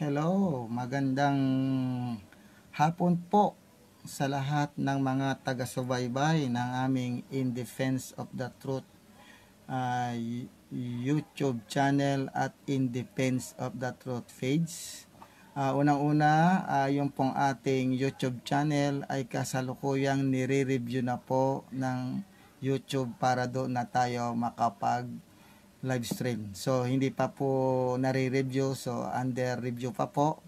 Hello, magandang hapon po sa lahat ng mga taga-subaybay ng aming In Defense of the Truth uh, YouTube channel at In Defense of the Truth page. Unang-una, yung pong ating YouTube channel ay kasalukuyang nire-review na po ng YouTube para doon na tayo makapag live stream. So hindi pa po nare-review, so under review pa po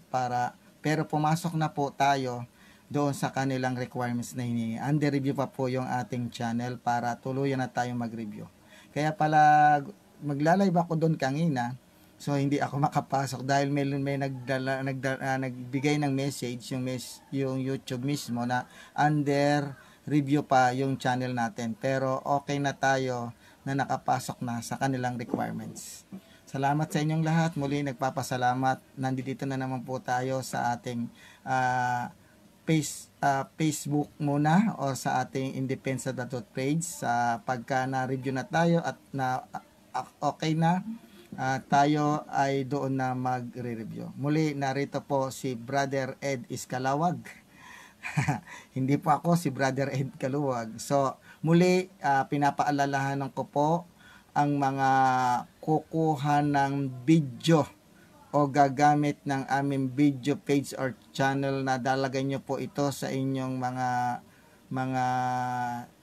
pero pumasok na po tayo doon sa kanilang requirements na hiningi. Under review pa po yung ating channel para tuluyan na tayo mag-review. Kaya pala maglalive ako doon kanina. So hindi ako makapasok dahil may nagbigay ng message yung YouTube mismo na under review pa yung channel natin. Pero okay na tayo na nakapasok na sa kanilang requirements. Salamat sa inyong lahat. Muli nagpapasalamat. Nandito na naman po tayo sa ating Facebook muna o sa ating Independence of the Truth page. Pagka na-review na tayo at na okay na, tayo ay doon na magre-review. Muli narito po si Brother Ed Iskalawag. Hindi po ako si Brother Ed Kaluwag. So, muli, pinapaalalahanan ko po ang mga kukuha ng video o gagamit ng aming video page or channel na dalagay nyo po ito sa inyong mga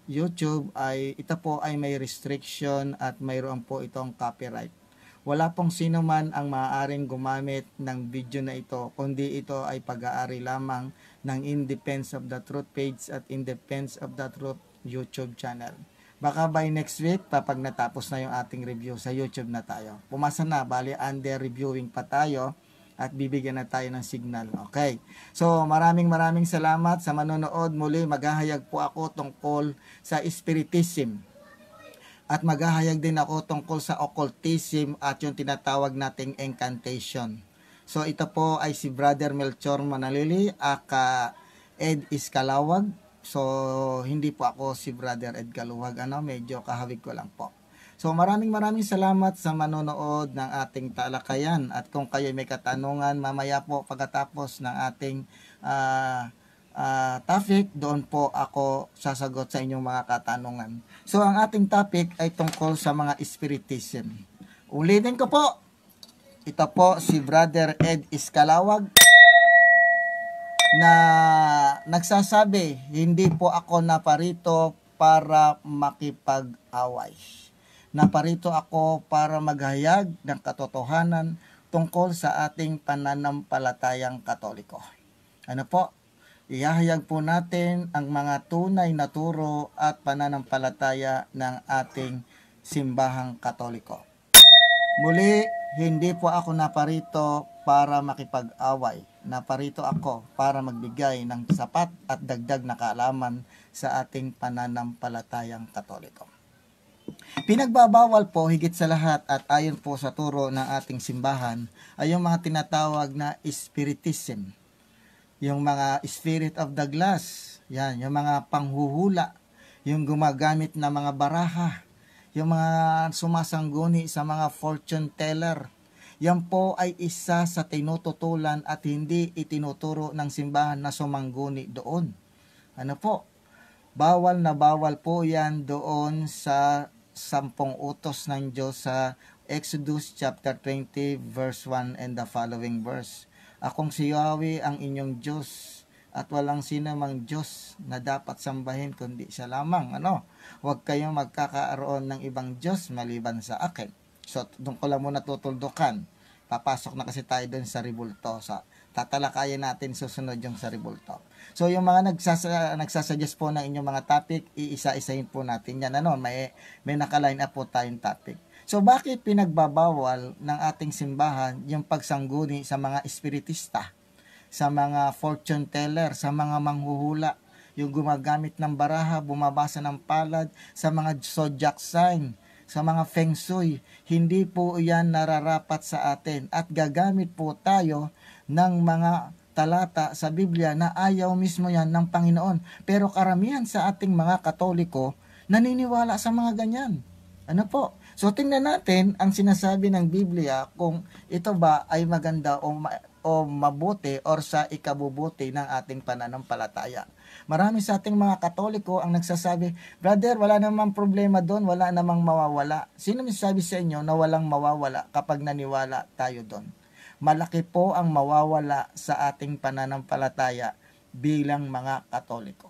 YouTube ito po ay may restriction at mayroon po itong copyright. Wala pong sino man ang maaaring gumamit ng video na ito, kundi ito ay pag-aari lamang ng In Defense of the Truth page at In Defense of the Truth YouTube channel. Baka by next week, kapag natapos na yung ating review sa YouTube na tayo. Pumasa na, bali under reviewing pa tayo at bibigyan na tayo ng signal. Okay. So, maraming salamat sa manonood. Muli, maghahayag po ako tungkol sa Spiritism. At maghahayag din ako tungkol sa occultism at yung tinatawag nating incantation. So ito po ay si Brother Melchor Manalili, aka Ed Iskalawag. So hindi po ako si Brother Ed Kaluwag, medyo kahawig ko lang po. So maraming salamat sa manonood ng ating talakayan. At kung kayo may katanungan, mamaya po pagkatapos ng ating topic, doon po ako sasagot sa inyong mga katanungan. So ang ating topic ay tungkol sa mga Spiritism. Ulitin ko po, ito po si Brother Ed Iskalawag na nagsasabi, hindi po ako naparito para makipag-away. Naparito ako para maghayag ng katotohanan tungkol sa ating pananampalatayang Katoliko. Ano po? Ihahayag po natin ang mga tunay na turo at pananampalataya ng ating simbahang Katoliko. Muli, hindi po ako naparito para makipag-away. Naparito ako para magbigay ng sapat at dagdag na kaalaman sa ating pananampalatayang Katoliko. Pinagbabawal po higit sa lahat at ayon po sa turo ng ating simbahan ay yung mga tinatawag na Spiritism. Yung mga spirit of the glass, yan, yung mga panghuhula, yung gumagamit na mga baraha, yung mga sumasangguni sa mga fortune teller. Yan po ay isa sa tinututulan at hindi itinuturo ng simbahan na sumangguni doon. Ano po? Bawal na bawal po yan doon sa 10 utos ng Diyos sa Exodus chapter 20 verse 1 and the following verse. Akong si Yahweh ang inyong Diyos at walang sino mang Diyos na dapat sambahin kundi siya lamang. Huwag kayong magkakaroon ng ibang Diyos maliban sa akin. So, doon ko lang muna tutuldukan. Papasok na kasi tayo doon sa ribulto. Tatalakayin natin susunod yung sa ribulto. So, yung mga nagsasuggest po ng inyong mga topic, iisa-isahin po natin yan. May nakaline up po tayong topic. So, bakit pinagbabawal ng ating simbahan yung pagsangguni sa mga espiritista, sa mga fortune teller, sa mga manghuhula, yung gumagamit ng baraha, bumabasa ng palad, sa mga zodiac sign, sa mga feng shui? Hindi po yan nararapat sa atin at gagamit po tayo ng mga talata sa Biblia na ayaw mismo yan ng Panginoon. Pero karamihan sa ating mga Katoliko naniniwala sa mga ganyan. Ano po? So tingnan natin ang sinasabi ng Biblia kung ito ba ay maganda o mabuti or sa ikabubuti ng ating pananampalataya. Marami sa ating mga Katoliko ang nagsasabi, "Brother, wala namang problema doon, wala namang mawawala." Sino sabi sa inyo na walang mawawala kapag naniwala tayo doon? Malaki po ang mawawala sa ating pananampalataya bilang mga Katoliko.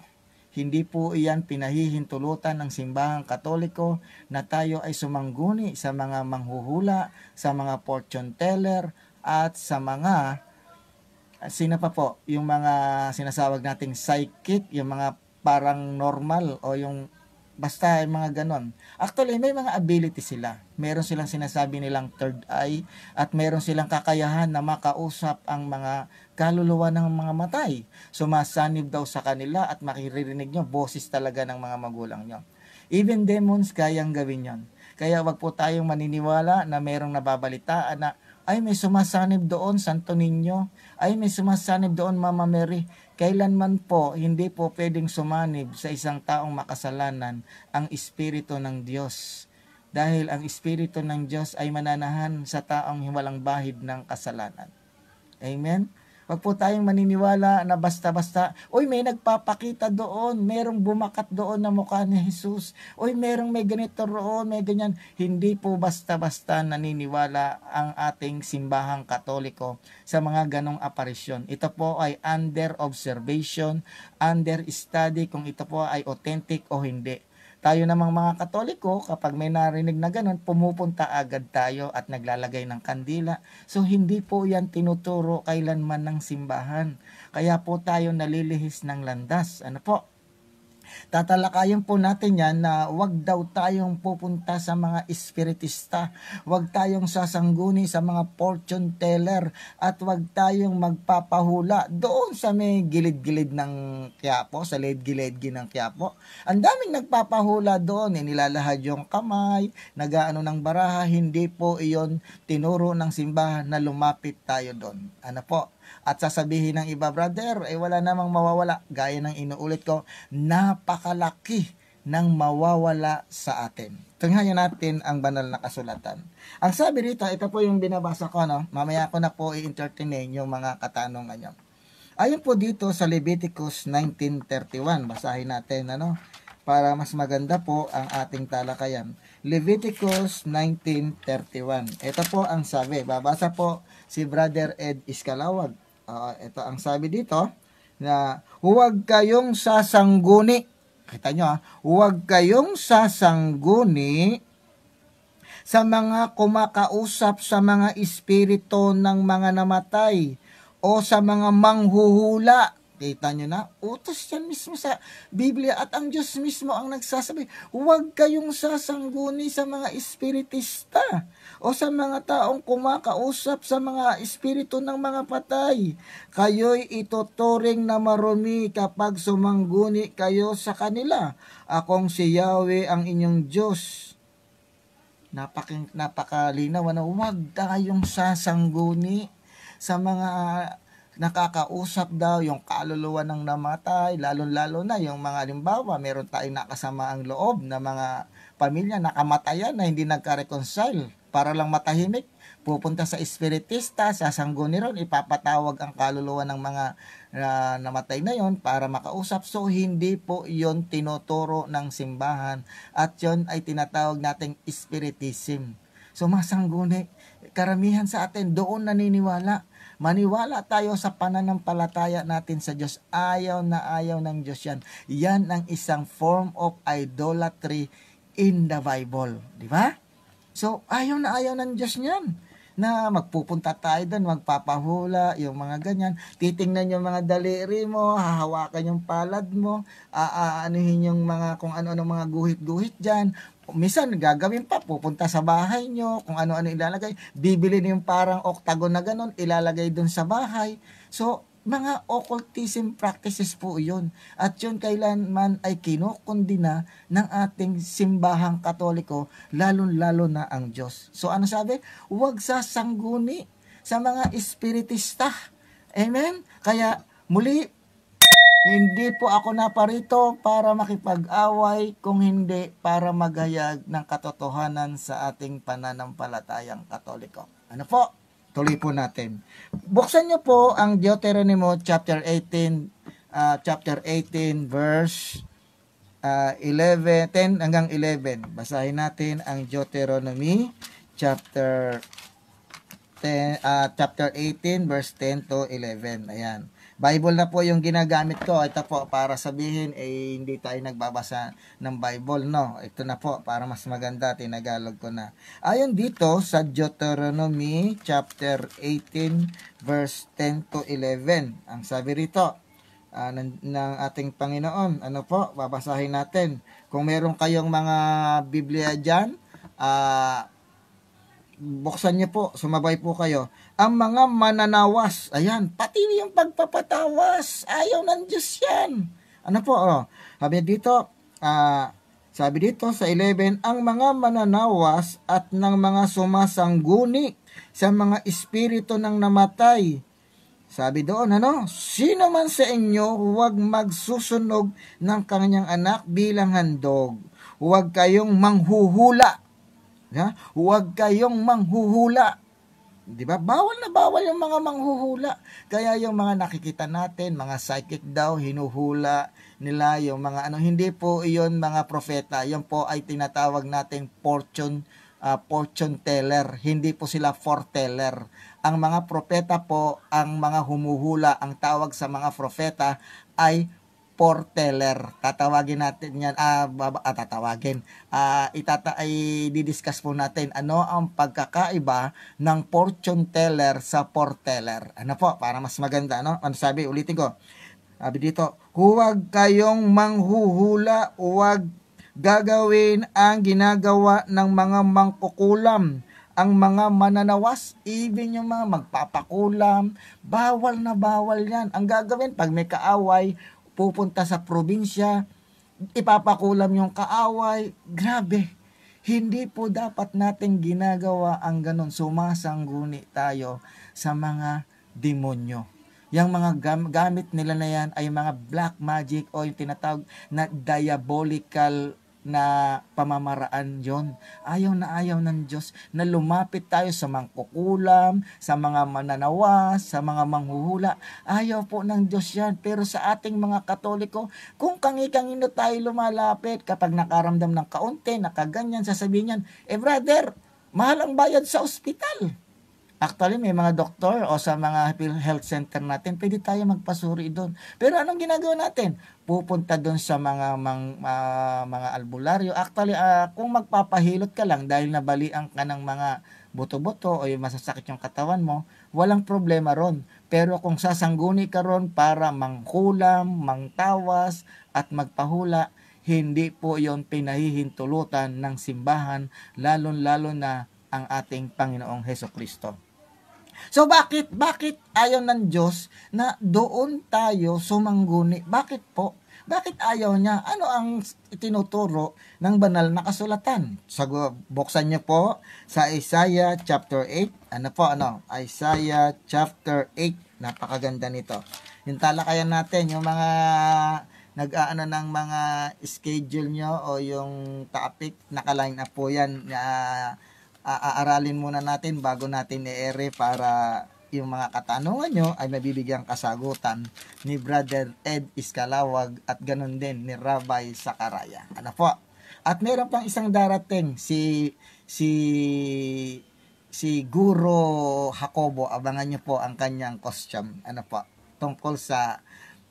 Hindi po iyan pinahihintulutan ng simbahang Katoliko na tayo ay sumangguni sa mga manghuhula, sa mga fortune teller, at sa mga sino pa po, yung mga sinasawag nating psychic, yung mga parang normal o yung basta yung mga ganon. Actually, may mga ability sila. Meron silang sinasabi nilang third eye at meron silang kakayahan na makausap ang mga kaluluwa ng mga matay. Sumasanib daw sa kanila at makiririnig nyo boses talaga ng mga magulang nyo. Even demons kayang gawin yon. Kaya wag po tayong maniniwala na merong nababalitaan na ay may sumasanib doon, Santo Niño. Ay may sumasanib doon, Mama Mary. Kailanman po, hindi po pwedeng sumanib sa isang taong makasalanan ang Espiritu ng Diyos. Dahil ang Espiritu ng Diyos ay mananahan sa taong walang bahid ng kasalanan. Amen? Wag po tayong maniniwala na basta-basta, uy, may nagpapakita doon, merong bumakat doon na mukha ni Jesus, uy, merong may ganito roon, may ganyan. Hindi po basta-basta naniniwala ang ating simbahang Katoliko sa mga ganong aparisyon. Ito po ay under observation, under study kung ito po ay authentic o hindi. Tayo namang mga Katoliko, kapag may narinig na ganun, pumupunta agad tayo at naglalagay ng kandila. So, hindi po yan tinuturo kailanman ng simbahan. Kaya po tayo nalilihis ng landas. Ano po? Tatalakayin po natin yan na wag daw tayong pupunta sa mga espiritista, wag tayong sasangguni sa mga fortune teller, at wag tayong magpapahula doon sa may gilid-gilid ng Quiapo, sa gilid-gilid ng Quiapo. Ang daming nagpapahula doon, nilalahad yung kamay, nagaano ng baraha, hindi po iyon tinuro ng simbahan na lumapit tayo doon. Ano po? At sasabihin ng iba, brother, wala namang mawawala. Gaya ng inuulit ko, napakalaki ng mawawala sa atin. Tingnan natin ang banal na kasulatan. Ang sabi rito, ito po yung binabasa ko, no? Mamaya ko na po i-entertain yung mga katanungan nyo. Ayon po dito sa Leviticus 19:31, basahin natin, ano? Para mas maganda po ang ating talakayan. Leviticus 19:31. Ito po ang sabi. Babasa po si Brother Ed Iskalawag. Ito ang sabi dito na huwag kayong sasangguni. Kita nyo, huwag kayong sasangguni sa mga kumakausap sa mga espiritu ng mga namatay o sa mga manghuhula. Kita nyo na, utos yan mismo sa Biblia at ang Diyos mismo ang nagsasabi, huwag kayong sasangguni sa mga espiritista o sa mga taong kumakausap sa mga espiritu ng mga patay. Kayo'y ituturing na marumi kapag sumangguni kayo sa kanila. Akong si Yahweh ang inyong Diyos. Napakalinaw na huwag tayong sasangguni sa mga nakakausap daw yung kaluluwa ng namatay, lalo-lalo na yung mga halimbawa, meron tayong nakasama ang loob na mga pamilya nakamatayan na hindi nagka-reconcile. Para lang matahimik, pupunta sa espiritista, sasangguni ron, ipapatawag ang kaluluwa ng mga namatay na yon para makausap. So, hindi po yon tinuturo ng simbahan at yon ay tinatawag nating spiritism. So, masangguni, karamihan sa atin doon naniniwala. Maniwala tayo sa pananampalataya natin sa Diyos. Ayaw na ayaw ng Diyos yan. Yan ang isang form of idolatry in the Bible. Di ba? So, ayaw na ayaw ng Diyos niyan. Na magpupunta tayo doon, magpapahula, yung mga ganyan. Titingnan yung mga daliri mo, hahawakan yung palad mo, anuhin yung mga, kung ano-ano mga guhit-guhit dyan. Minsan, gagawin pa, pupunta sa bahay nyo, kung ano-ano ilalagay. Bibili yung parang octagon na ganun, ilalagay dun sa bahay. So, mga occultism practices po yun. At yun kailanman ay kinukundina ng ating simbahang Katoliko, lalo-lalo na ang Diyos. So, ano sabi? Huwag sasangguni sa mga espiritista. Amen? Kaya, muli, Hindi po ako naparito para makipag-away, kung hindi para maghayag ng katotohanan sa ating pananampalatayang Katoliko. Ano po? Tuloy po natin. Buksan niyo po ang Deuteronomy chapter 18 verse 10 hanggang 11. Basahin natin ang Deuteronomy chapter 18 verse 10 to 11. Ayan. Bible na po yung ginagamit ko. Ito po, para sabihin, hindi tayo nagbabasa ng Bible, no? Ito na po, para mas maganda, tinagalog ko na. Ayon dito sa Deuteronomy chapter 18 verse 10 to 11. Ang sabi rito, ng ating Panginoon, ano po, babasahin natin. Kung meron kayong mga Biblia dyan, buksan niyo po, sumabay po kayo. Ang mga mananawas, ayan, pati yung pagpapatawas, ayaw ng Diyos yan. Ano po, sabi dito sa 11, ang mga mananawas at ng mga sumasangguni sa mga espiritu ng namatay. Sabi doon, sino man sa inyo huwag magsusunog ng kanyang anak bilang handog. Huwag kayong manghuhula. Huwag kayong manghuhula. 'Di ba? Bawal na bawal yung mga manghuhula. Kaya yung mga nakikita natin, mga psychic daw, hinuhula nila yung mga hindi po iyon mga propeta. Yan po ay tinatawag nating fortune teller. Hindi po sila foreteller. Ang mga propeta po, ang mga humuhula, ang tawag sa mga propeta ay foreteller. Tatawagin natin yan, i-discuss po natin ano ang pagkakaiba ng fortune teller sa foreteller. Ano po, para mas maganda, no? Ano sabi, ulitin ko. Sabi dito, huwag kayong manghuhula, huwag gagawin ang ginagawa ng mga mangkukulam, ang mga mananawas, even yung mga magpapakulam, bawal na bawal yan. Ang gagawin, pag may kaaway, pupunta sa probinsya, ipapakulam yung kaaway. Grabe, hindi po dapat natin ginagawa ang ganun. Sumasangguni tayo sa mga demonyo. Yung mga gamit nila na yan ay mga black magic o yung tinatawag na diabolical na pamamaraan yon. Ayaw ng Diyos na lumapit tayo sa mangkukulam, sa mga mananawas, sa mga manghuhula. Ayaw po ng Diyos yan. Pero sa ating mga Katoliko, kung kangi-kangino tayo lumalapit, kapag nakaramdam ng kaunti, nakaganyan, sasabihin yan, brother, mahal ang bayad sa ospital. Actually, may mga doktor o sa mga health center natin, pwede tayo magpasuri doon. Pero anong ginagawa natin? Pupunta doon sa mga albularyo. Actually, kung magpapahilot ka lang dahil nabalian ka ng mga buto-buto o yung masasakit yung katawan mo, walang problema ron. Pero kung sasangguni ka ron para mangkulam, mangtawas, at magpahula, hindi po yon pinahihintulutan ng simbahan, lalo-lalo na ang ating Panginoong Hesukristo. So bakit ayaw ng Diyos na doon tayo sumangguni? Bakit po? Bakit ayaw niya? Ano ang itinuturo ng banal na kasulatan? Buksan niyo po sa Isaiah chapter 8. Isaiah chapter 8. Napakaganda nito. Yung talakayan natin, yung mga nag-aano ng mga schedule nyo o yung topic, naka-line up po yan. Aaralin muna natin bago natin i-ere para yung mga katanungan nyo ay mabibigyan kasagutan ni Brother Ed Iskalawag at ganun din ni Rabbi Sakaraya. Ano po? At meron pang isang darating si Guro Jacobo. Abangan nyo po ang kanyang costume. Ano po? Tungkol sa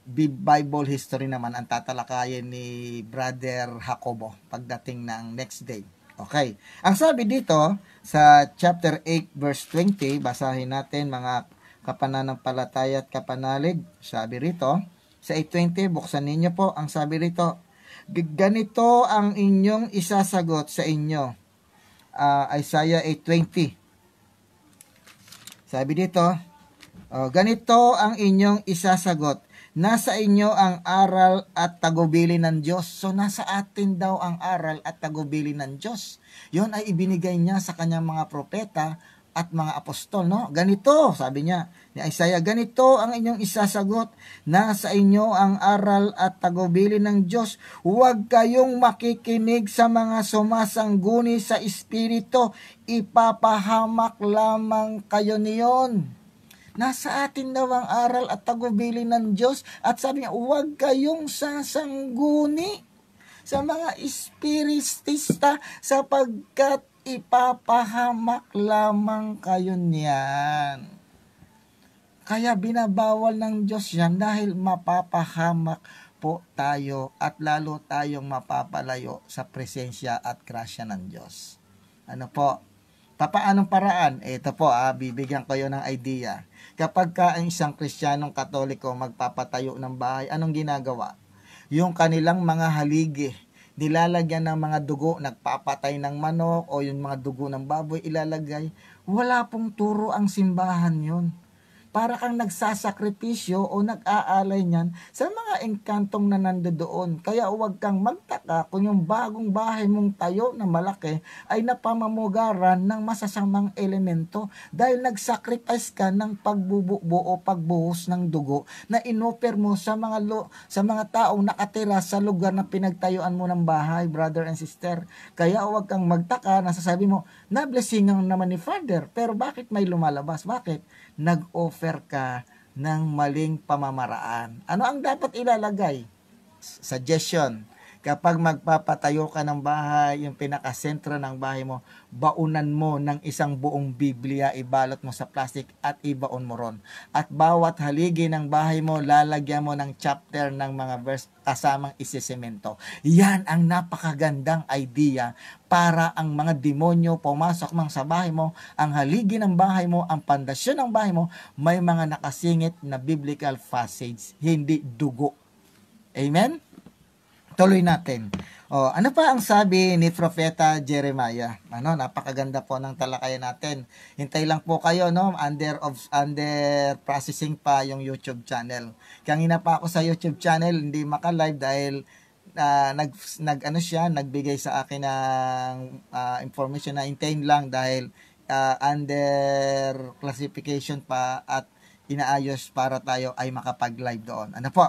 Bible history naman ang tatalakayin ni Brother Jacobo pagdating ng next day. Okay. Ang sabi dito sa chapter 8 verse 20, basahin natin mga kapananampalataya at kapanalig. Sabi rito, sa 8:20, buksan ninyo po. Ang sabi rito, ganito ang inyong isasagot sa inyo. Isaiah 8:20. Sabi dito, ganito ang inyong isasagot. Nasa inyo ang aral at tagubilin ng Diyos. So, nasa atin daw ang aral at tagubilin ng Diyos. Yon ay ibinigay niya sa kanyang mga propeta at mga apostol, no? Ganito, sabi niya ni Isaiah, ganito ang inyong isasagot, nasa inyo ang aral at tagubilin ng Diyos. Huwag kayong makikinig sa mga sumasangguni sa espiritu, ipapahamak lamang kayo niyon. Nasa atin daw ang aral at tagubilin ng Diyos, at sabi niya, huwag kayong sasangguni sa mga espiritista sapagkat ipapahamak lamang kayo niyan. Kaya binabawal ng Diyos yan dahil mapapahamak po tayo at lalo tayong mapapalayo sa presensya at grasya ng Diyos. Ano po? Papaanong paraan? Ito po, bibigyan kayo ng idea. Kapag ka ang isang Kristiyanong Katoliko magpapatayo ng bahay, anong ginagawa? Yung kanilang mga haligi, nilalagyan ng mga dugo, nagpapatay ng manok o yung mga dugo ng baboy ilalagay. Wala pong turo ang simbahan yun. Para kang nagsasakripisyo o nag-aalay niyan sa mga engkantong na nandoon. Kaya huwag kang magtaka kung yung bagong bahay mong tayo na malaki ay napamamugaran ng masasamang elemento dahil nagsacrifice ka ng pagbubuo o pagbuhos ng dugo na inoffer mo sa mga taong nakatira sa lugar na pinagtayuan mo ng bahay, brother and sister. Kaya huwag kang magtaka na sasabi mo, na-blessingan naman ni Father, pero bakit may lumalabas? Bakit? Nag-offer ka ng maling pamamaraan. Ano ang dapat ilalagay? Suggestion. Kapag magpapatayo ka ng bahay, yung pinakasentro ng bahay mo, baunan mo ng isang buong Biblia, ibalot mo sa plastic at ibaon mo ron. At bawat haligi ng bahay mo, lalagyan mo ng chapter ng mga verse kasamang isisemento. Yan ang napakagandang idea para ang mga demonyo pumasok mang sa bahay mo, ang haligi ng bahay mo, ang pandasyon ng bahay mo, may mga nakasingit na biblical passage, hindi dugo. Amen? Tuloy natin. Ano pa ang sabi ni Propeta Jeremiah? Napakaganda po ng talakayan natin. Hintay lang po kayo, no? Under processing pa yung YouTube channel. Kanina pa ako sa YouTube channel, hindi maka-live dahil nagbigay sa akin ng information na hintayin lang dahil under classification pa at inaayos para tayo ay makapag-live doon. Ano po?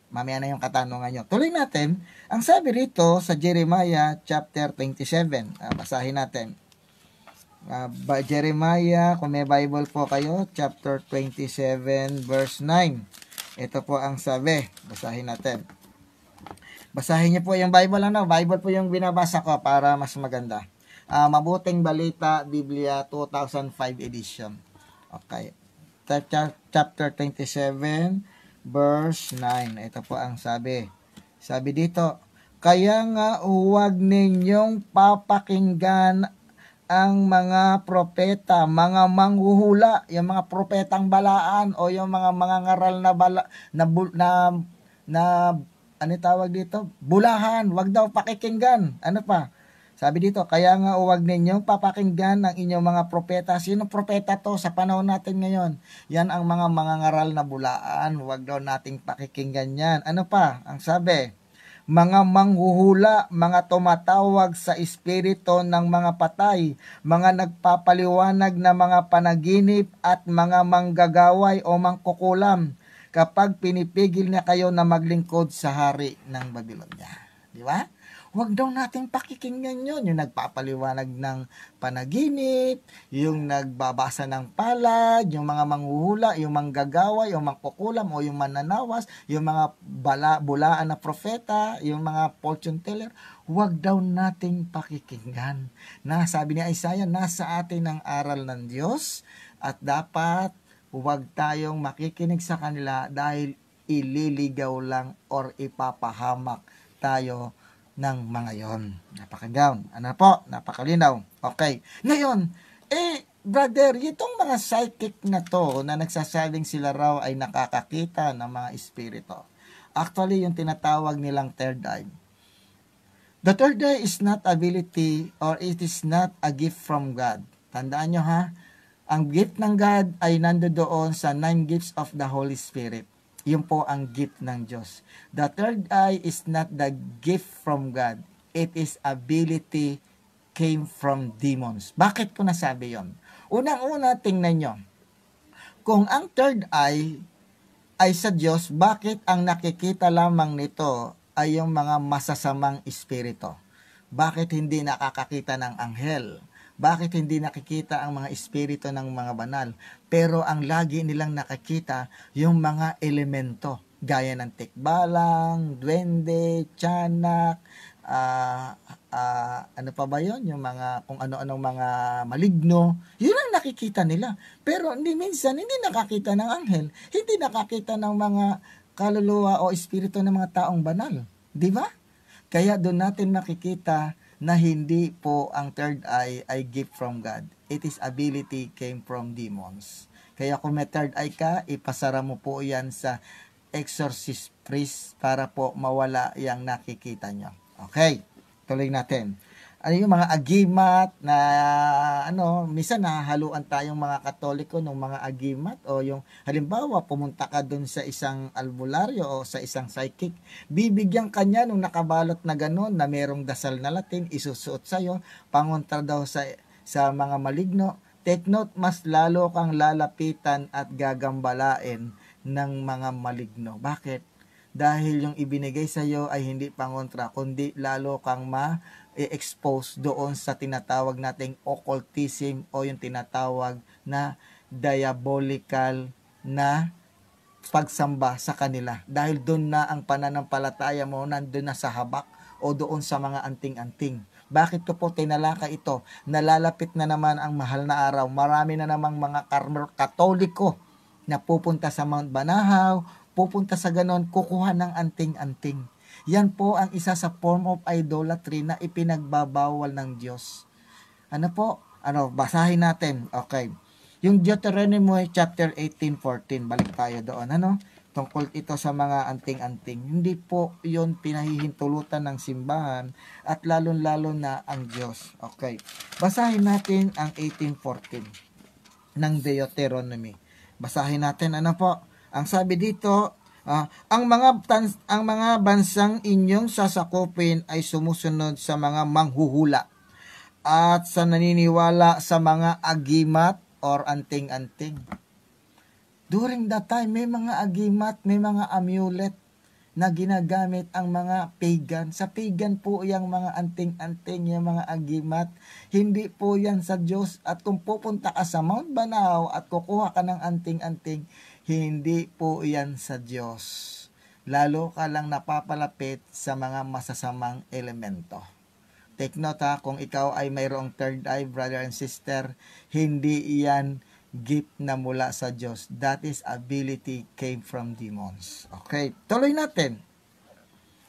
Mamaya na yung katanungan nyo. Tuloy natin. Ang sabi rito sa Jeremiah chapter 27. Basahin natin. Jeremiah, kung may Bible po kayo, chapter 27 verse 9. Ito po ang sabi. Basahin natin. Basahin niyo po yung Bible. Bible po yung binabasa ko para mas maganda. Mabuting Balita, Biblia 2005 edition. Okay. Chapter 27 verse 9. Ito po ang sabi. Sabi dito, kaya nga huwag ninyong papakinggan ang mga propeta, mga manghuhula, yung mga propetang balaan o yung mga ngaral ano tawag dito? Bulahan, wag daw pakikinggan. Ano pa? Sabi dito, kaya nga huwag ninyong papakinggan ang inyong mga propeta. Sino propeta to sa panahon natin ngayon? Yan ang mga ngaral na bulaan. Huwag daw nating pakikinggan yan. Ano pa? Ang sabi, mga manghuhula, mga tumatawag sa espiritu ng mga patay, mga nagpapaliwanag na mga panaginip at mga manggagaway o mangkukulam kapag pinipigil na kayo na maglingkod sa hari ng Babylonia. Di ba? Huwag daw nating pakikinggan yun. Yung nagpapaliwanag ng panaginip, yung nagbabasa ng palad, yung mga manghuhula, yung manggagawa, yung mangkukulam o yung mananawas, yung mga bulaan na propeta, yung mga fortune teller. Huwag daw nating pakikinggan. Sabi ni Isaiah, nasa atin ang aral ng Diyos at dapat huwag tayong makikinig sa kanila dahil ililigaw lang or ipapahamak tayo ng mga yon. Napakaganda. Ano po? Napakalinaw. Okay. Ngayon, brother, itong mga psychic na to na nagsasabing sila raw ay nakakakita ng mga espiritu. Actually, yung tinatawag nilang third eye. The third eye is not ability or it is not a gift from God. Tandaan nyo ha, ang gift ng God ay nandoon sa 9 gifts of the Holy Spirit. Yun po ang gift ng Diyos. The third eye is not the gift from God. It is ability came from demons. Bakit ko nasabi yon? Unang-una, tingnan nyo. Kung ang third eye ay sa Diyos, bakit ang nakikita lamang nito ay yung mga masasamang espiritu? Bakit hindi nakakakita ng anghel? Bakit hindi nakikita ang mga espiritu ng mga banal? Pero ang lagi nilang nakikita yung mga elemento, gaya ng tikbalang, duwende, tiyanak, ano pa ba yun? Yung mga, kung ano-anong mga maligno, yun ang nakikita nila. Pero minsan, hindi nakakita ng anghel, hindi nakakita ng mga kaluluwa o espiritu ng mga taong banal. Di ba? Kaya doon natin makikita na hindi po ang third eye ay gift from God. It is ability came from demons. Kaya kung may third eye ka, ipasara mo po yan sa exorcist priest para po mawala yung nakikita nyo. Okay, tuloy natin. Ano yung mga agimat na minsan nahahaluan tayong mga Katoliko ng mga agimat, o yung halimbawa pumunta ka dun sa isang albularyo o sa isang psychic, bibigyan kanya nung nakabalot na gano'n na merong dasal na Latin, isusuot sa'yo, pangontra daw sa mga maligno. Take note, mas lalo kang lalapitan at gagambalain ng mga maligno. Bakit? Dahil yung ibinigay sa iyo ay hindi pangontra, kundi lalo kang ma-expose doon sa tinatawag nating occultism o yung tinatawag na diabolical na pagsamba sa kanila. Dahil doon na ang pananampalataya mo, nandun na sa habak o doon sa mga anting-anting. Bakit ko po tinalaka ito? Nalalapit na naman ang mahal na araw. Marami na namang mga Katoliko na pupunta sa Mount Banahaw, pupunta sa ganon, kukuha ng anting-anting. Yan po ang isa sa form of idolatry na ipinagbabawal ng Diyos. Ano po? Basahin natin. Okay. Yung Deuteronomy chapter 18:14, balik tayo doon. Tungkol ito sa mga anting-anting. Hindi po yon pinahihintulutan ng simbahan at lalong-lalo na ang Diyos. Okay. Basahin natin ang 18:14 ng Deuteronomy. Basahin natin, po? Ang sabi dito, ang mga bansang inyong sasakupin ay sumusunod sa mga manghuhula at sa naniniwala sa mga agimat or anting-anting. During that time, may mga agimat, may mga amulet na ginagamit ang mga pagan. Sa pagan po yung mga anting-anting, yung mga agimat. Hindi po yan sa Diyos. At kung pupunta ka sa Mount Banahaw at kukuha ka ng anting-anting, hindi po yan sa Diyos. Lalo ka lang napapalapit sa mga masasamang elemento. Take note kung ikaw ay mayroong third eye, brother and sister, hindi iyan gift na mula sa Diyos. That is ability came from demons. Okay, tuloy natin.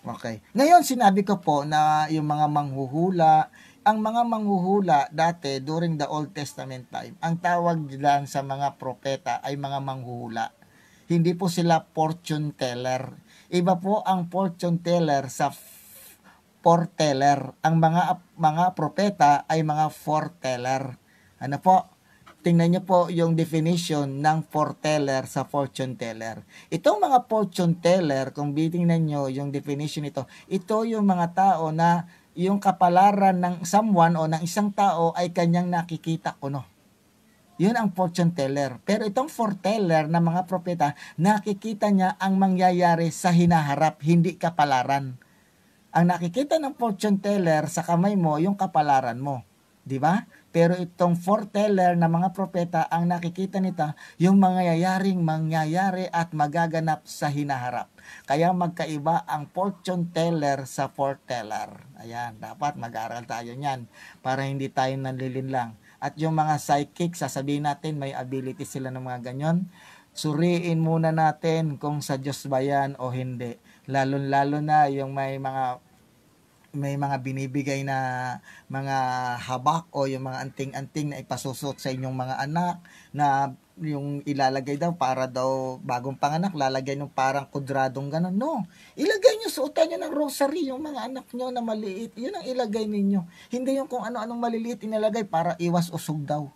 Okay. Ngayon, sinabi ko po na yung mga manghuhula, ang mga manghuhula dati during the Old Testament time, ang tawag lang sa mga propeta ay mga manghuhula. Hindi po sila fortune teller. Iba po ang fortune teller sa foreteller. Ang mga propeta ay mga foreteller. Ano po? Tingnan niyo po yung definition ng foreteller sa fortune teller. Itong mga fortune teller, kung titingnan niyo yung definition ito yung mga tao na yung kapalaran ng someone o ng isang tao ay kanyang nakikita kuno. Yun ang fortune teller. Pero itong foreteller na mga propeta, nakikita niya ang mangyayari sa hinaharap, hindi kapalaran. Ang nakikita ng fortune teller sa kamay mo, yung kapalaran mo. Di ba? Pero itong foreteller na mga propeta, ang nakikita nito, yung mangyayaring mangyayari at magaganap sa hinaharap. Kaya magkaiba ang fortune teller sa foreteller. Ayan, dapat mag-aral tayo niyan para hindi tayo nanlilinlang. At yung mga psychic, sasabihin natin may ability sila ng mga ganyan. Suriin muna natin kung sa Diyos ba yan o hindi. Lalo-lalo na yung may mga binibigay na mga habak o yung mga anting-anting na ipasusot sa inyong mga anak na yung ilalagay daw para daw bagong panganak, lalagay ng parang kudradong gano'n. No, ilagay nyo, suotan nyo ng rosary yung mga anak nyo na maliit. Yun ang ilagay ninyo. Hindi yung kung ano-anong maliliit inilagay para iwas usog daw.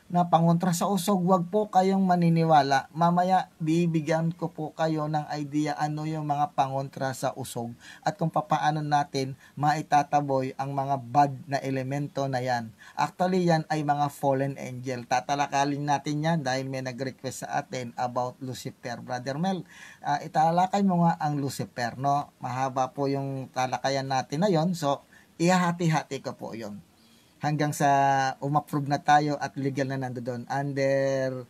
na pangontra sa usog, wag po kayong maniniwala. Mamaya bibigyan ko po kayo ng idea ano yung mga pangontra sa usog at kung papaano natin maitataboy ang mga bad na elemento na yan. Actually yan ay mga fallen angel. Tatalakalin natin yan dahil may nag-request sa atin about Lucifer. Brother Mel, italakay mo nga ang Lucifer, no? Mahaba po yung talakayan natin na yon, so ihahati-hati ko po yon hanggang sa umapprove na tayo at legal na nandoon under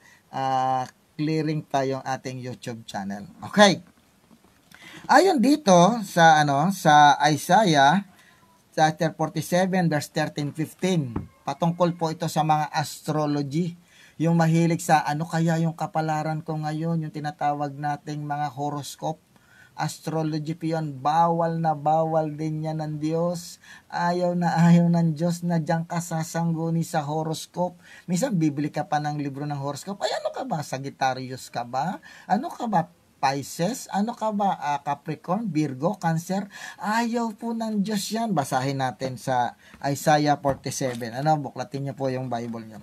clearing pa yung ating YouTube channel. Okay. Ayon dito sa sa Isaiah chapter 47 verse 13-15. Patungkol po ito sa mga astrology. Yung mahilig sa ano kaya yung kapalaran ko ngayon, yung tinatawag nating mga horoscope. Astrology po yun, bawal na bawal din yan ng Diyos. Ayaw na ayaw ng Diyos na diyan ka sasangguni sa horoscope. Minsan bibili ka pa ng libro ng horoscope. Ay ano ka ba? Sagittarius ka ba? Ano ka ba? Pisces? Ano ka ba? Capricorn? Virgo? Cancer? Ayaw po ng Diyos yan. Basahin natin sa Isaiah 47. Buklatin niyo po yung Bible niyo.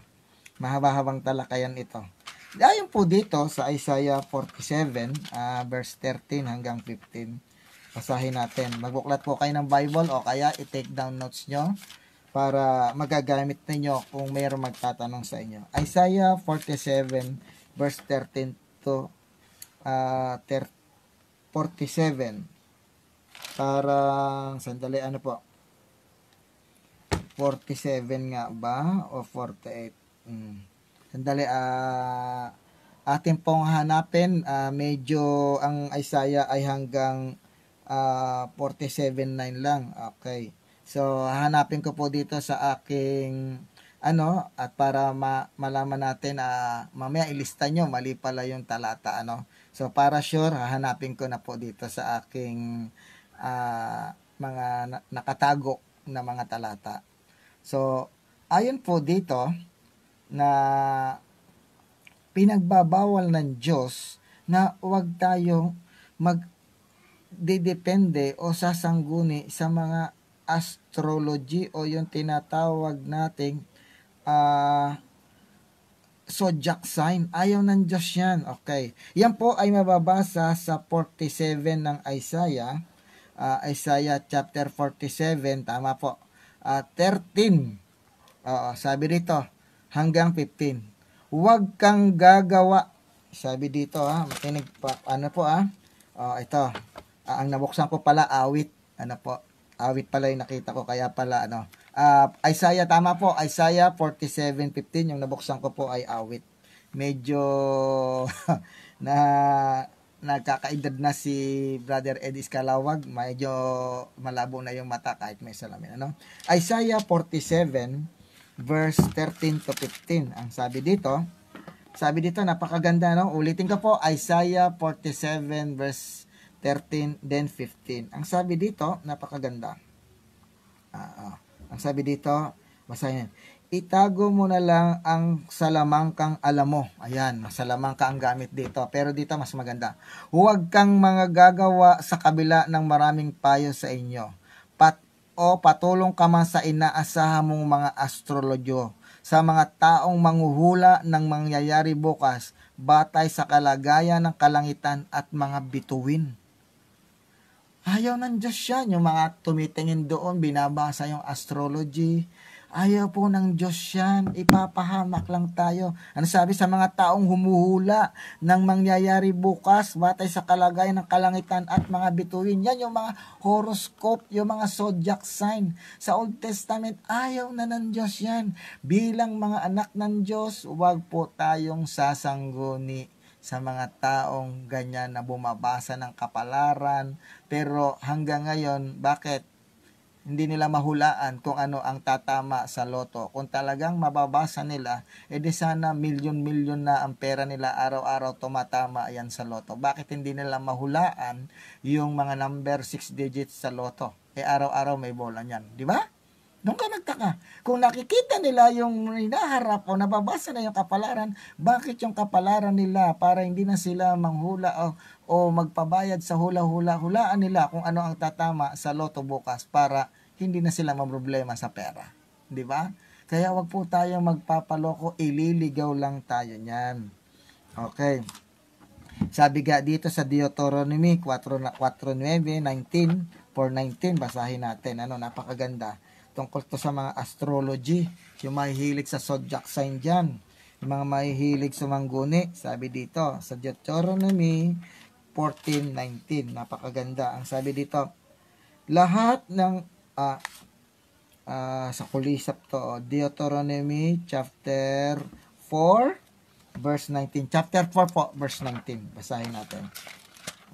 Mahaba-habang talakayan ito. Ayon po dito sa Isaiah 47, verse 13 hanggang 15. Basahin natin. Magbuklat po kayo ng Bible o kaya i-take down notes nyo para magagamit ninyo kung mayroong magtatanong sa inyo. Isaiah 47, verse 13 to 47. Parang, sandali, ano po? 47 nga ba? O 48? Sandali, atin pong hanapin, medyo ang Isaiah ay hanggang 47:9 lang. Okay. So, hanapin ko po dito sa aking at para malaman natin, mamaya ilista nyo, mali pala yung talata, So, para sure, hahanapin ko na po dito sa aking mga nakatago na mga talata. So, ayon po dito, na pinagbabawal ng Diyos na huwag tayong magdidepende o sasangguni sa mga astrology o yung tinatawag nating zodiac sign. Ayaw ng Diyos yan. Okay. Yan po ay mababasa sa 47 ng Isaiah. Isaiah chapter 47. Tama po. 13. Sabi dito, hanggang 15. Huwag kang gagawa. Sabi dito, makinig pa. Ito. Ang nabuksan ko pala, awit. Awit pala yung nakita ko. Kaya pala, Isaiah, tama po. Isaiah 47:15. Yung nabuksan ko po ay awit. Medyo nagkakaedad na si Brother Eddie Escalawag. Medyo malabo na yung mata kahit may salamin. Isaiah 47 verse 13 to 15. Ang sabi dito, napakaganda, Ulitin ko po, Isaiah 47 verse 13 then 15. Ang sabi dito, napakaganda. Ang sabi dito, basahin. Itago mo na lang ang salamangkang alam mo. Ayan, salamangka ang gamit dito. Pero dito mas maganda. Huwag kang mga gagawa sa kabila ng maraming payo sa inyo. Patulong ka man sa inaasahan mong mga astrologyo, sa mga taong manghuhula ng mangyayari bukas, batay sa kalagayan ng kalangitan at mga bituin. Ayaw ng Diyos yan. Yung mga tumitingin doon, binabasa yung astrology. Ayaw po ng Diyos yan. Ipapahamak lang tayo. Ano sabi sa mga taong humuhula ng mangyayari bukas batay sa kalagayan ng kalangitan at mga bituin? Yan yung mga horoscope, yung mga zodiac sign. Sa Old Testament, ayaw na ng Diyos yan. Bilang mga anak ng Diyos, huwag po tayong sasangguni sa mga taong ganyan na bumabasa ng kapalaran. Pero hanggang ngayon, bakit? Hindi nila mahulaan kung ano ang tatama sa loto. Kung talagang mababasa nila, edi sana milyon-milyon na ang pera nila araw-araw tumatama yan sa loto. Bakit hindi nila mahulaan yung mga number 6 digits sa loto? Araw-araw may bola niyan. Di ba? Doon ka nagtaka. Kung nakikita nila yung hinaharap o nababasa na yung kapalaran, bakit yung kapalaran nila para hindi na sila manghula o magpabayad sa hula-hula-hulaan nila kung ano ang tatama sa loto bukas para hindi na sila maproblema sa pera. Di ba? Kaya wag po tayong magpapaloko, ililigaw lang tayo niyan. Okay. Sabi nga dito sa Deuteronomy 4:9, 4:19, basahin natin. Napakaganda. Tungkol to sa mga astrology, yung mahihilig sa zodiac sign dyan, yung mga mahihilig sumangguni. Sabi dito sa Deuteronomy 14:19, napakaganda. Ang sabi dito, lahat ng sa kulisap to, Deuteronomy chapter 4 verse 19. Chapter 4 po, verse 19. Basahin natin.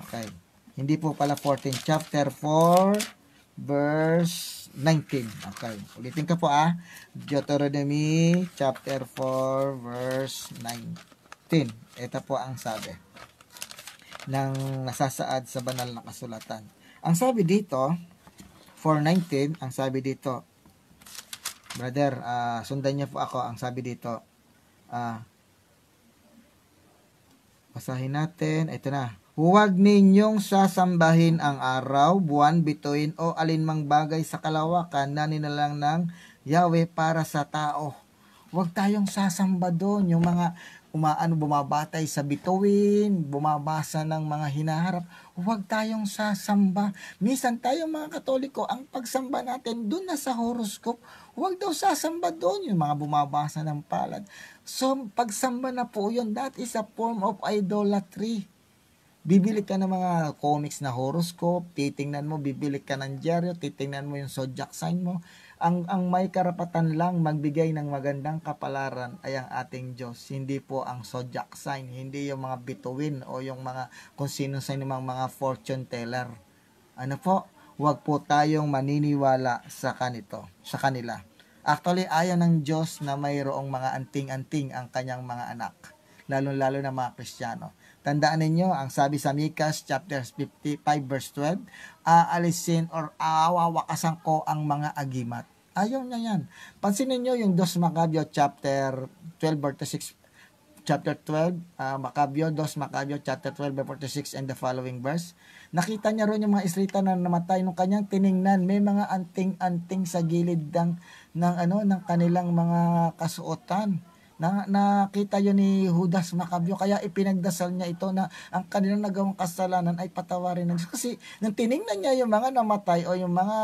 Okay. Hindi po pala 14. Chapter 4, verse 19. Okay. Ulitin ka po Deuteronomy chapter 4, verse 19. Ito po ang sabi ng nasasaad sa banal na kasulatan. Ang sabi dito, 4:19, ang sabi dito, brother, sundan niyo po ako. Ang sabi dito, basahin natin. Ito na. Huwag ninyong sasambahin ang araw, buwan, bituin o alinmang bagay sa kalawakan na nilalang ng Yahweh para sa tao. Huwag tayong sasamba doon. Yung mga bumabatay sa bituin, bumabasa ng mga hinaharap. Huwag tayong sasamba. Minsan tayong mga Katoliko, ang pagsamba natin doon na sa horoscope. Huwag daw sasamba doon yung mga bumabasa ng palad. So, pagsamba na po yun, that is a form of idolatry. Bibili ka ng mga comics na horoscope, titingnan mo, bibili ka ng dyaryo, titingnan mo yung zodiac sign mo. Ang may karapatan lang magbigay ng magandang kapalaran ay ang ating Diyos. Hindi po ang zodiac sign, hindi yung mga bituin o yung mga kung sino sa mga fortune teller. Huwag po tayong maniniwala sa kanila. Actually, ayaw ng Diyos na mayroong mga anting-anting ang kanyang mga anak, lalo-lalo na mga Kristiyano. Tandaan ninyo, ang sabi sa Micah chapter 55 verse 12, aalisin or awawakasan ko ang mga agimat. Ayaw niya yan. Pansinin niyo yung 2 Macabeo chapter 12 verse 6, chapter 12, Macabeo, 2 Macabeo chapter 12 verse 46 and the following verse. Nakita niya ron yung mga Israelita na namatay nung kanyang tiningnan, may mga anting-anting sa gilid ng kanilang mga kasuotan. Nakita yun ni Judas Macabeo, kaya ipinagdasal niya ito na ang kanilang nagawang kasalanan ay patawarin ng Diyos. Kasi nang tiningnan niya yung mga namatay o yung mga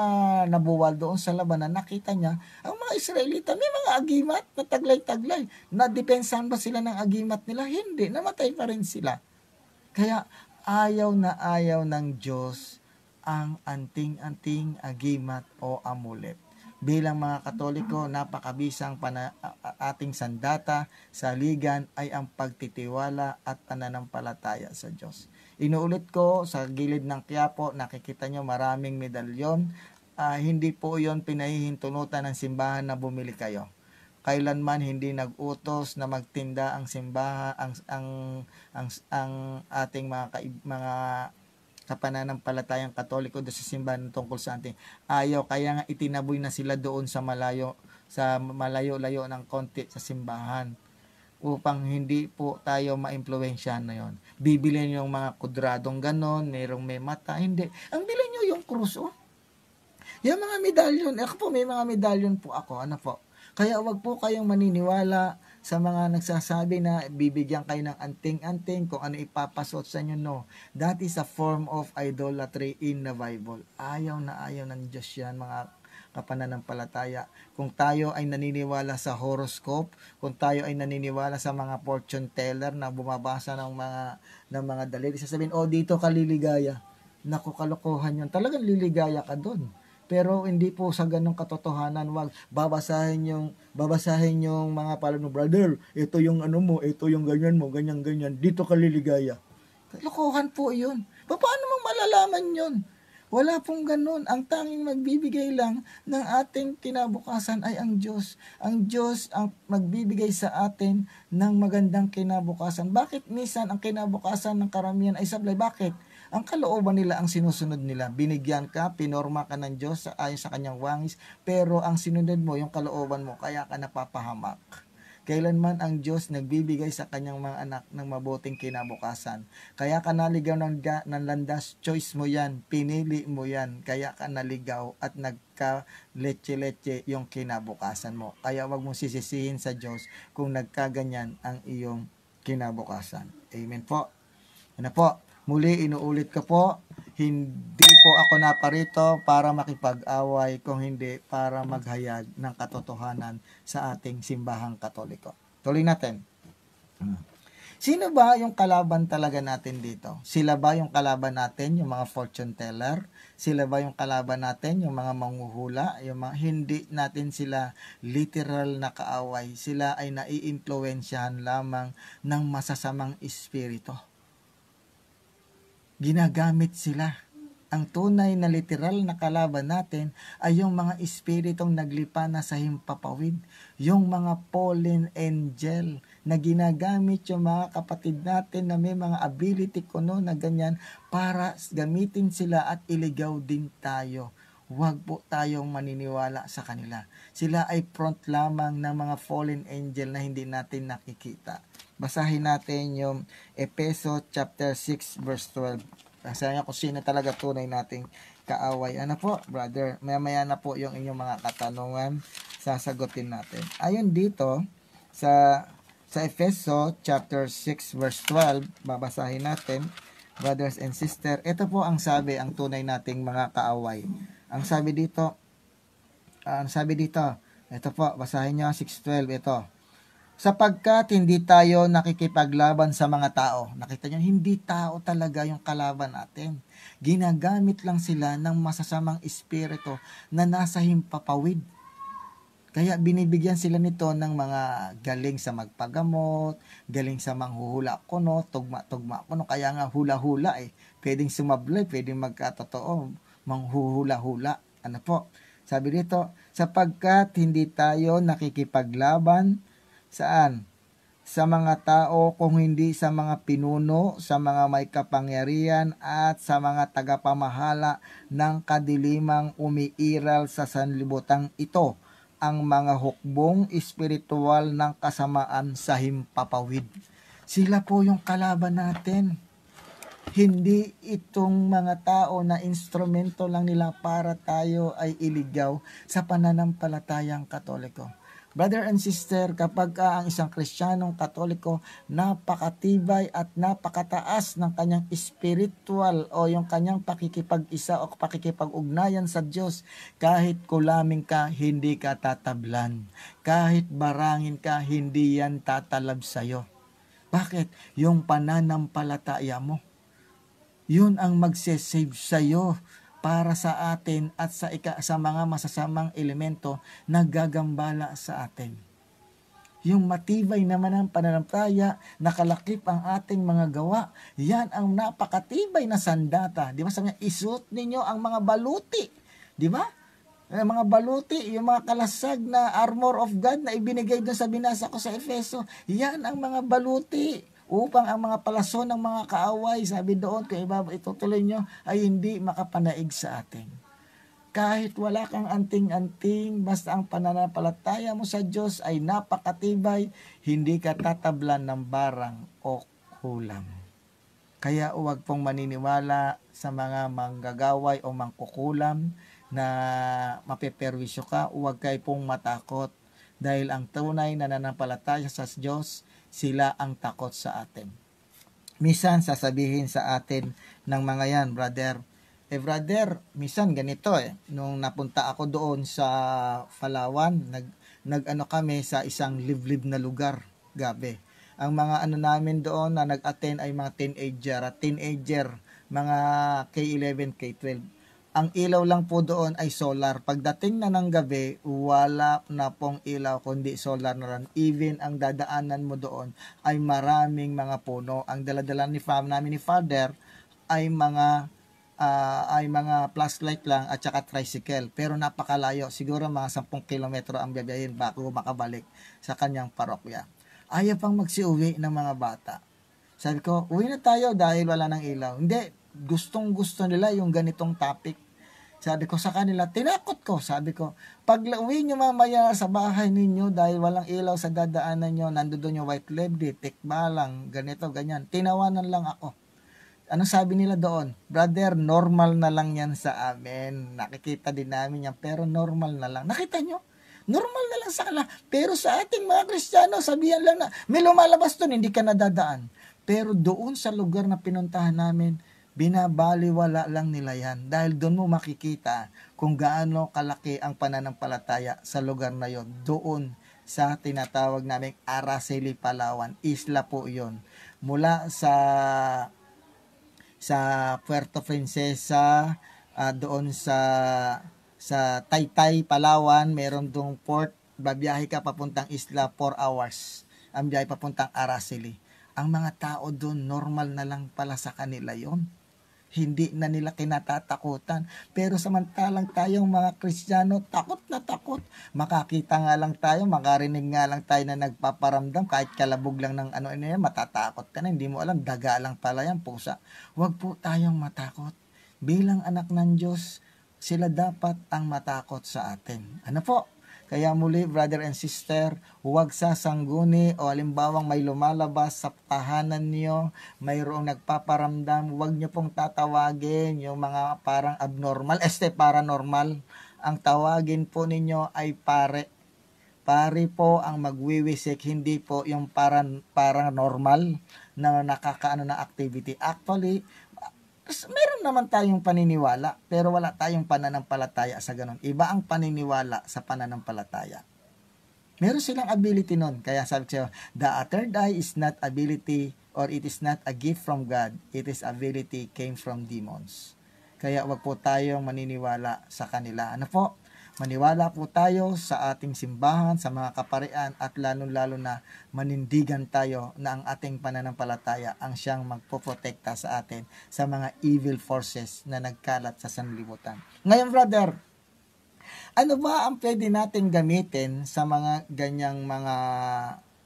nabuwal doon sa labanan, nakita niya ang mga Israelita may mga agimat na taglay-taglay. Nadepensahan ba sila ng agimat nila? Hindi, namatay pa rin sila. Kaya ayaw na ayaw ng Diyos ang anting-anting agimat o amulet. Bilang mga Katoliko, napakabisang ating sandata sa ligan ay ang pagtitiwala at pananampalataya sa Diyos. Inuulit ko, sa gilid ng Quiapo, nakikita nyo maraming medalyon. Hindi po yon pinahihintunutan ng simbahan na bumili kayo. Kailanman hindi nag-utos na magtinda ang simbahan, ang ating mga kapananampalatayang Katoliko doon sa simbahan tungkol sa ating ayaw, kaya nga itinaboy na sila doon sa malayo-layo ng konti sa simbahan upang hindi po tayo maimpluwensyahan na yon. Bibili yung mga kudradong ganon, merong may mata, hindi. Ang bilhin nyo yung krus, yung mga medalyon. Ako po, may mga medalyon po ako, Kaya wag po kayong maniniwala sa mga nagsasabi na bibigyan kayo ng anting-anting kung ano ipapasot sa inyo. No, that is a form of idolatry in the Bible. Ayaw na ayaw ng Diyos yan, mga kapananampalataya. Kung tayo ay naniniwala sa horoscope, kung tayo ay naniniwala sa mga fortune teller na bumabasa ng mga daliri, sasabihin, dito ka liligaya. Naku, kalokohan yun. Talagang liligaya ka doon. Pero hindi po sa ganong katotohanan. Wag babasahin yung mga palano, brother, ito yung ito yung ganyan mo, ganyan. Dito ka liligaya. Lokohan po 'yun. Paano mo malalaman 'yun? Wala pong ganon. Ang tanging magbibigay lang ng ating kinabukasan ay ang Diyos. Ang Diyos ang magbibigay sa atin ng magandang kinabukasan. Bakit minsan ang kinabukasan ng karamihan ay sablay? Bakit? Ang kalooban nila ang sinusunod nila. Binigyan ka, pinorma ka ng Diyos ayon sa kanyang wangis, pero ang sinunod mo, yung kalooban mo, kaya ka napapahamak. Kailanman ang Diyos nagbibigay sa kanyang mga anak ng mabuting kinabukasan. Kaya ka naligaw ng landas, choice mo yan, pinili mo yan. Kaya ka naligaw at nagka-leche-leche yung kinabukasan mo. Kaya wag mong sisisihin sa Diyos kung nagkaganyan ang iyong kinabukasan. Amen po. Ano po? Muli, inuulit ko po, hindi po ako naparito para makipag-away, kung hindi para maghayag ng katotohanan sa ating simbahang Katoliko. Tuloy natin. Sino ba yung kalaban talaga natin dito? Sila ba yung kalaban natin, yung mga fortune teller? Sila ba yung kalaban natin, yung mga manghuhula? Yung mga, hindi natin sila literal na kaaway. Sila ay naiimpluwensyahan lamang ng masasamang espiritu. Ginagamit sila. Ang tunay na literal na kalaban natin ay yung mga espiritong naglipa na sa himpapawid, yung mga fallen angel na ginagamit yung mga kapatid natin na may mga ability kuno na ganyan para gamitin sila at iligaw din tayo. Huwag po tayong maniniwala sa kanila. Sila ay front lamang ng mga fallen angel na hindi natin nakikita. Basahin natin yung Efeso chapter 6 verse 12. Basahin kung sino talaga tunay nating kaaway. Ano po, brother? Maya na po yung inyong mga katanungan, sasagutin natin. Ayon dito sa Efeso chapter 6 verse 12, babasahin natin, brothers and sister. Ito po ang sabi, ang tunay nating mga kaaway. Ang sabi dito, ito po, basahin nyo 6:12, ito. Sapagkat hindi tayo nakikipaglaban sa mga tao. Nakita nyo, hindi tao talaga yung kalaban natin. Ginagamit lang sila ng masasamang espiritu na nasa himpapawid. Kaya binibigyan sila nito ng mga galing sa magpagamot, galing sa manghuhula kuno, tugma-tugma kuno. Kaya nga hula-hula eh. Pwedeng sumablay, pwedeng magkatotoo, manghuhula-hula. Ano po? Sabi dito, sapagkat hindi tayo nakikipaglaban saan? Sa mga tao, kung hindi sa mga pinuno, sa mga may kapangyarihan at sa mga tagapamahala ng kadilimang umiiral sa sanlibutan ito, ang mga hukbong espiritual ng kasamaan sa himpapawid. Sila po yung kalaban natin. Hindi itong mga tao na instrumento lang nila para tayo ay iligaw sa pananampalatayang Katoliko. Brother and sister, kapag ang isang Kristiyanong Katoliko napakatibay at napakataas ng kanyang spiritual o yung kanyang pakikipag-isa o pakikipag-ugnayan sa Diyos, kahit kulaming ka, hindi ka tatablan. Kahit barangin ka, hindi yan tatalab sa'yo. Bakit? Yung pananampalataya mo. Yun ang magsesave sa'yo para sa atin at sa mga masasamang elemento na gagambala sa atin. Yung matibay naman ang pananampalataya, nakalakip ang ating mga gawa, yan ang napakatibay na sandata. Di ba sabi niya, isuot ninyo ang mga baluti. Di ba? Mga baluti, yung mga kalasag na armor of God na ibinigay doon sa binasa ko sa Efeso, yan ang mga baluti. Upang ang mga palason ng mga kaaway, sabi doon, kung itutuloy nyo, ay hindi makapanaig sa atin. Kahit wala kang anting-anting, basta ang pananampalataya mo sa Diyos ay napakatibay, hindi ka tatablan ng barang o kulam. Kaya huwag pong maniniwala sa mga manggagaway o mangkukulam na mapeperwisyo ka. Huwag kayo pong matakot dahil ang tunay na nananampalataya sa Diyos, sila ang takot sa atin. Minsan sasabihin sa atin ng mga yan, brother, minsan ganito nung napunta ako doon sa Palawan, nag-ano kami sa isang liblib na lugar, gabi. Ang mga namin doon na nag-attend ay mga teenager, mga K11, K12. Ang ilaw lang po doon ay solar. Pagdating na ng gabi, wala na pong ilaw kundi solar na lang. Even ang dadaanan mo doon ay maraming mga puno. Ang daladala namin ni Father ay mga flashlight lang at saka tricycle. Pero napakalayo. Siguro mga 10 kilometro ang biyahin bago makabalik sa kanyang parokya. Ayaw pang magsiuwi ng mga bata. Sabi ko, uwi na tayo dahil wala ng ilaw. Hindi, gustong-gusto nila yung ganitong topic. Sabi ko sa kanila, tinakot ko. Sabi ko, pag uwi nyo mamaya sa bahay ninyo dahil walang ilaw sa dadaanan nyo, nandoon yung white lady, tikbalang, ganito, ganyan. Tinawanan lang ako. Ano sabi nila doon? Brother, normal na lang yan sa amin. Nakikita din namin yan, pero normal na lang. Nakita nyo? Normal na lang sa kanila. Pero sa ating mga Kristiyano, sabihan lang na, may lumalabas doon, hindi ka nadadaan. Pero doon sa lugar na pinuntahan namin, binabaliwala lang nila yan. Dahil doon mo makikita kung gaano kalaki ang pananampalataya sa lugar na yon. Doon sa tinatawag naming Araceli, Palawan. Isla po yon. Mula sa Puerto Princesa, doon sa Taytay, Palawan, meron dong port, babiyahe ka papuntang isla 4 hours. Ang biyahe papuntang Araceli. Ang mga tao doon, normal na lang pala sa kanila yon. Hindi na nila kinatatakutan. Pero samantalang tayong mga Kristiyano, takot na takot. Makakita nga lang tayo, makarinig nga lang tayo na nagpaparamdam, kahit kalabog lang ng yan, matatakot ka na. Hindi mo alam, daga lang pala yan, pusa. Huwag po tayong matakot. Bilang anak ng Diyos, sila dapat ang matakot sa atin. Ano po? Kaya muli, brother and sister, huwag sasangguni o halimbawang may lumalabas sa tahanan niyo, mayroong nagpaparamdam, huwag niyo pong tatawagin yung mga parang abnormal, paranormal. Ang tawagin po ninyo ay pare. Pare po ang magwiwisik, hindi po yung paranormal na nakakaano na activity. Actually, meron naman tayong paniniwala, pero wala tayong pananampalataya sa ganun. Iba ang paniniwala sa pananampalataya. Meron silang ability nun. Kaya sabi ko, the third eye is not ability or it is not a gift from God. It is ability came from demons. Kaya wag po tayong maniniwala sa kanila. Ano po? Maniwala po tayo sa ating simbahan, sa mga kaparian, at lalo-lalo na manindigan tayo na ang ating pananampalataya ang siyang magpoprotekta sa atin sa mga evil forces na nagkalat sa sanlibutan. Ngayon, brother, ano ba ang pwede natin gamitin sa mga ganyang mga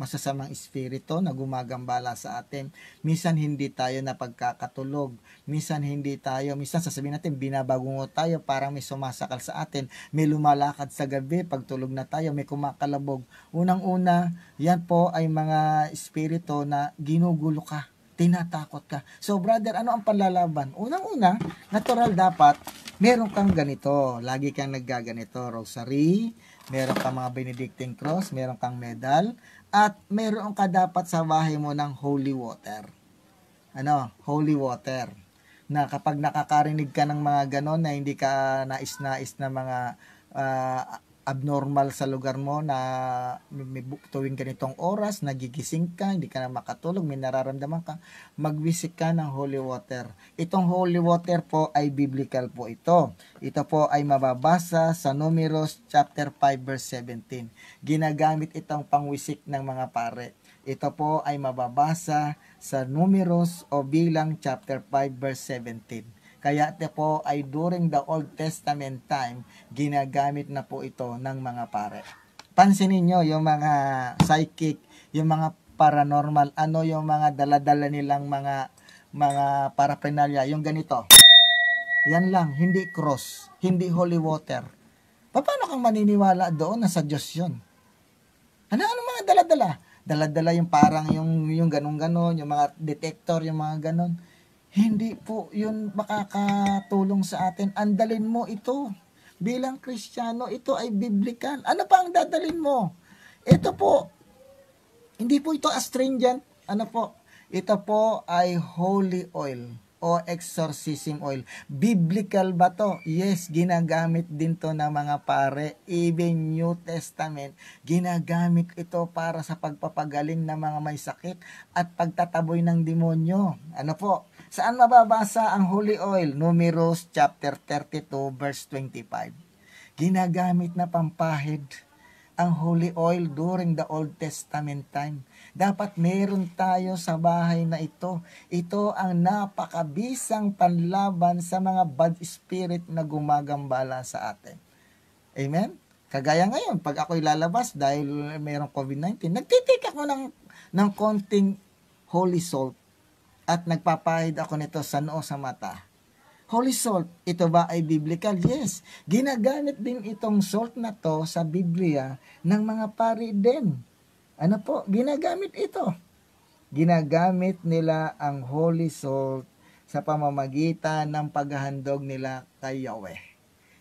masasamang espiritu na gumagambala sa atin? Minsan hindi tayo napagkakatulog. Minsan sasabihin natin, binabagungo tayo, parang may sumasakal sa atin. May lumalakad sa gabi, pag tulog na tayo, may kumakalabog. Unang-una, yan po ay mga espiritu na ginugulo ka, tinatakot ka. So brother, ano ang panlalaban? Unang-una, natural dapat, meron kang ganito. Lagi kang naggaganito, rosary, meron kang mga Benedictine cross, meron kang medal, at meron ka dapat sa bahay mo ng holy water. Holy water. Na kapag nakakarinig ka ng mga ganon na hindi ka nais-nais na mga abnormal sa lugar mo na tuwing ganitong oras, nagigising ka, hindi ka na makatulog, may nararamdaman ka, magwisik ka ng holy water. Itong holy water po ay biblical po ito. Ito po ay mababasa sa Números chapter 5 verse 17. Ginagamit itong pangwisik ng mga pare. Ito po ay mababasa sa Números o Bilang chapter 5 verse 17. Kaya ito po ay during the Old Testament time, ginagamit na po ito ng mga pare. Pansinin nyo yung mga psychic, yung mga paranormal, yung mga daladala nilang mga paraphernalia, yung ganito. Yan lang, hindi cross, hindi holy water. Paano kang maniniwala doon na sa Diyos yun? Ano mga daladala? Daladala yung parang yung ganun-ganon, yung mga detector, yung mga ganon. Hindi po yun makakatulong sa atin. Andalin mo ito. Bilang Kristiyano, ito ay biblical. Ano pa ang dadalin mo? Ito po, hindi po ito astringent. Ito po ay holy oil o exorcism oil. Biblical ba to? Yes, ginagamit din to ng mga pare. Even New Testament, ginagamit ito para sa pagpapagaling ng mga may sakit at pagtataboy ng demonyo. Saan mababasa ang holy oil? Números chapter 32 verse 25. Ginagamit na pampahid ang holy oil during the Old Testament time. Dapat meron tayo sa bahay na ito. Ito ang napakabisang panlaban sa mga bad spirit na gumagambala sa atin. Amen? Kagaya ngayon, pag ako'y lalabas dahil mayroong COVID-19, nagtitake ako ng konting holy salt at nagpapahid ako nito sa noo sa mata. Holy salt, ito ba ay biblical? Yes. Ginagamit din itong salt na to sa Biblia ng mga pari din. Ano po? Ginagamit ito. Ginagamit nila ang holy salt sa pamamagitan ng paghahandog nila kay Yahweh.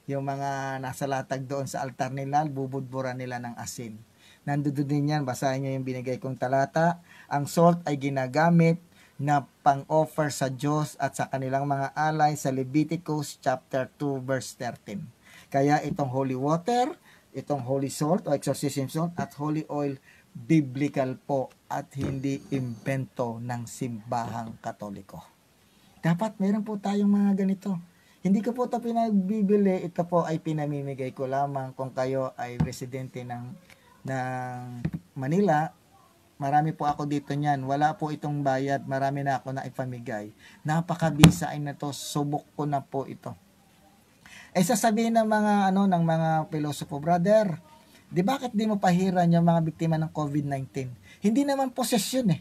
Yung mga nasa latag doon sa altar nila, bubudburan nila ng asin. Nandoon din yan, basahin nyo yung binigay kong talata. Ang salt ay ginagamit na pang-offer sa Diyos at sa kanilang mga alay sa Leviticus chapter 2 verse 13. Kaya itong holy water, itong holy salt o exorcism salt at holy oil, biblical po at hindi imbento ng simbahang Katoliko. Dapat meron po tayong mga ganito. Hindi ko po ito pinagbibili, ito po ay pinamimigay ko lamang kung kayo ay residente ng Manila. Marami po ako dito niyan. Wala po itong bayad. Marami na ako na ipamigay. Napakabisa ay na to. Subok ko na po ito. Sasabihin ng mga ng mga pilosopo, brother, di bakit di mo pahiran yung mga biktima ng COVID-19? Hindi naman posesyon eh.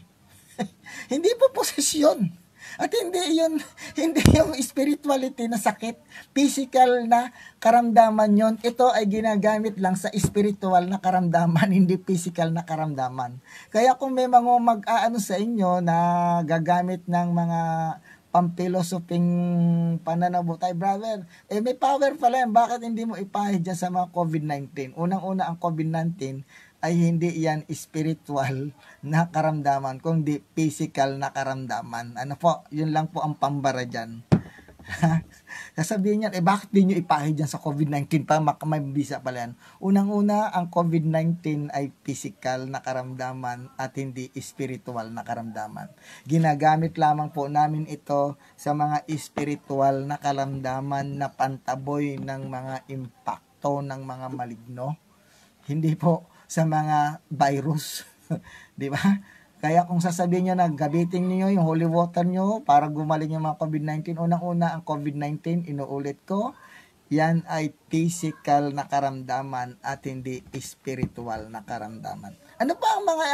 Hindi po posesyon. At hindi yung spirituality na sakit, physical na karamdaman yon. Ito ay ginagamit lang sa spiritual na karamdaman, hindi physical na karamdaman. Kaya kung may mga mag-aano sa inyo na gagamit ng mga pampilosoping pananabutay, brother, may power pala yan. Bakit hindi mo ipahid dyan sa mga COVID-19? Unang-una ang COVID-19 ay hindi yan spiritual na karamdaman, kundi physical na karamdaman. Ano po, yun lang po ang pambara dyan. Sasabihin niyan, bakit di nyo ipahid dyan sa COVID-19 pa, may bisa pala yan. Unang-una, ang COVID-19 ay physical na karamdaman at hindi spiritual na karamdaman. Ginagamit lamang po namin ito sa mga spiritual na karamdaman na pantaboy ng mga impacto ng mga maligno. Hindi po sa mga virus. Di ba? Kaya kung sasabihin nyo na gabitin niyo yung holy water nyo para gumaling yung mga COVID-19, unang-una ang COVID-19, inuulit ko, yan ay physical na karamdaman at hindi spiritual na karamdaman. Ano pa ang mga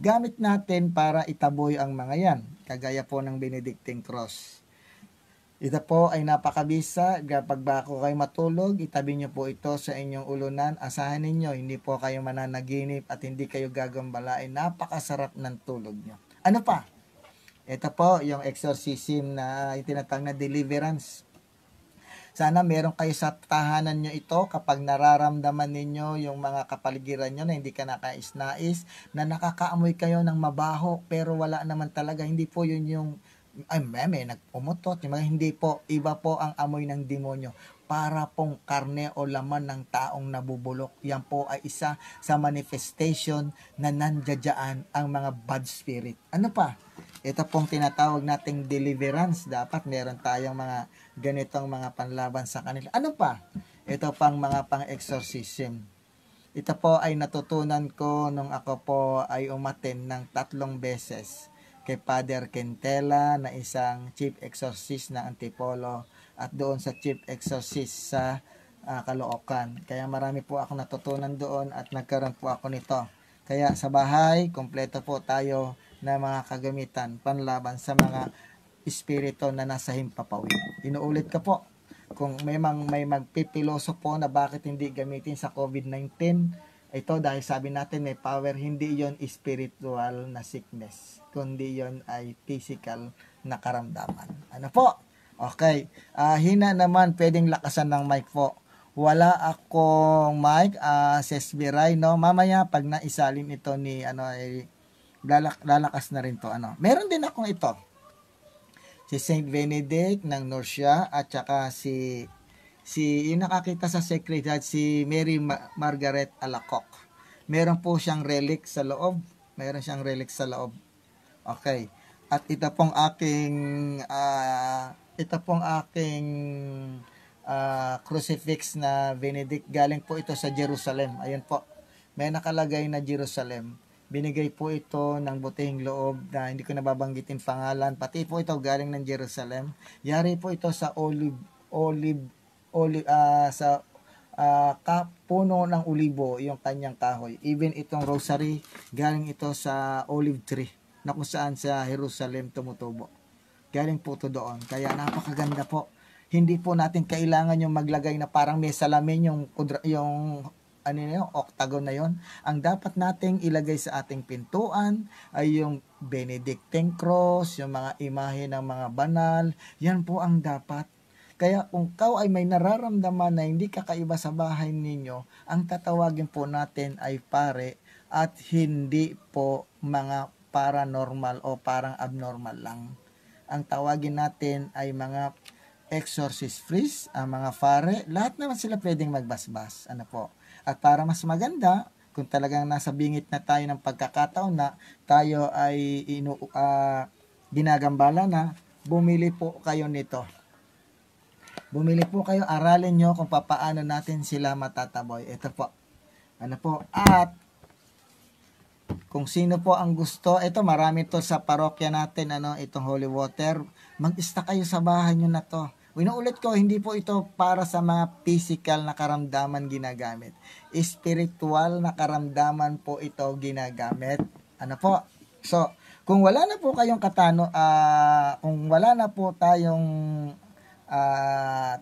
gamit natin para itaboy ang mga yan? Kagaya po ng Benedictine Cross. Ito po ay napakabisa. Kapag bago kayo matulog, itabi nyo po ito sa inyong ulunan. Asahan ninyo, hindi po kayo mananaginip at hindi kayo gagambalain. Napakasarap ng tulog nyo. Ano pa? Ito po yung exorcism na itinatawag na deliverance. Sana meron kayo sa tahanan nyo ito kapag nararamdaman ninyo yung mga kapaligiran nyo na hindi ka nakais-nais, na nakakaamoy kayo ng mabaho pero wala naman talaga. Hindi po yun yung may nagpumutot, hindi po, iba po ang amoy ng demonyo. Para pong karne o laman ng taong nabubulok. Yan po ay isa sa manifestation na nandiyadyaan ang mga bad spirit. Ano pa? Ito pong tinatawag nating deliverance. Dapat meron tayong mga ganitong mga panlaban sa kanila. Ano pa? Ito pang mga pang-exorcism. Ito po ay natutunan ko nung ako po ay umattend ng 3 beses kay Father Quintela na isang chief exorcist na Antipolo at doon sa chief exorcist sa Caloocan. Kaya marami po ako natutunan doon at nagkaroon po ako nito. Kaya sa bahay, kompleto po tayo na mga kagamitan panlaban sa mga espiritu na nasa himpapawid. Inuulit ko po, kung may magpipiloso po na bakit hindi gamitin sa COVID-19, ito dahil sabi natin may power, hindi yon spiritual na sickness, kundi yon ay physical na karamdaman. Ano po? Okay. Hina naman, pwedeng lakasan ng mic po. Wala akong mic, Sesbiray, no? Mamaya pag naisalin ito ni lalakas na rin to. Meron din akong ito. Si Saint Benedict ng Nursia at saka si yung nakakita sa Sacred Heart, si Mary Margaret Alacoque. Meron po siyang relic sa loob. Okay. At ito pong aking crucifix na Benedict. Galing po ito sa Jerusalem. Ayun po. May nakalagay na Jerusalem. Binigay po ito ng butihing loob na hindi ko nababanggitin pangalan. Pati po ito galing ng Jerusalem. Yari po ito sa puno ng olibo, yung kanyang kahoy. Even itong rosary, galing ito sa olive tree na kung saan sa Jerusalem tumutubo. Galing po ito doon. Kaya napakaganda po. Hindi po natin kailangan yung maglagay na parang may salamin yung ano na yun, octagon na yon. Ang dapat nating ilagay sa ating pintuan ay yung Benedictine cross, yung mga imahe ng mga banal. Yan po ang dapat. Kaya kung ikaw ay may nararamdaman na hindi kakaiba sa bahay ninyo, ang tatawagin po natin ay pare at hindi po mga paranormal o parang abnormal lang. Ang tawagin natin ay mga exorcist priest, ang mga pare, lahat naman sila pwedeng magbasbas. Ano po? At para mas maganda, kung talagang nasa bingit na tayo ng pagkakataon na tayo ay ginagambala na, bumili po kayo nito. Bumili po kayo, aralin nyo kung paano natin sila matataboy. Ito po. Ano po? At kung sino po ang gusto, ito marami to sa parokya natin, itong holy water. Mag-ista kayo sa bahay nyo na to. Inuulit ko, hindi po ito para sa mga physical na karamdaman ginagamit. Spiritual na karamdaman po ito ginagamit. Ano po? So, kung wala na po kayong kung wala na po tayong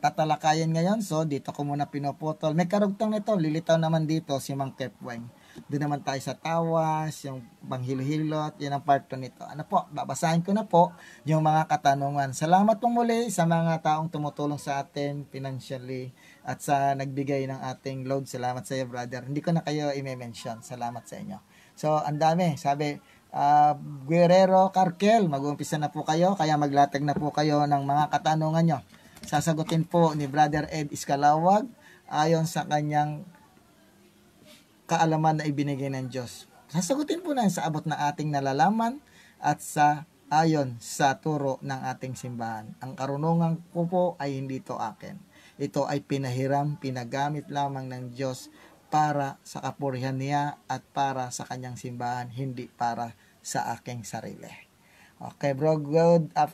tatalakayan ngayon, so dito ko muna pinuputol. May karugtong nito, lilitaw naman dito si Mang Kepweng. Doon naman tayo sa tawas, yung panghilo-hilot, yan ang part 2 nito. Ano po, babasahin ko na po yung mga katanungan. Salamat po muli sa mga taong tumutulong sa atin financially at sa nagbigay ng ating load. Salamat sa iyo, brother. Hindi ko na kayo i-mention. Salamat sa inyo. So, ang dami. Sabi, Guerrero Carkel, mag-uumpisa na po kayo, kaya maglatag na po kayo ng mga katanungan nyo. Sasagutin po ni Brother Ed Iskalawag ayon sa kanyang kaalaman na ibinigay ng Diyos. Sasagutin po na sa abot na ating nalalaman at sa ayon sa turo ng ating simbahan. Ang karunungan ko po ay hindi ito akin. Ito ay pinahiram, pinagamit lamang ng Diyos para sa kapurihan niya at para sa kanyang simbahan, hindi para sa aking sarili. Okay, bro,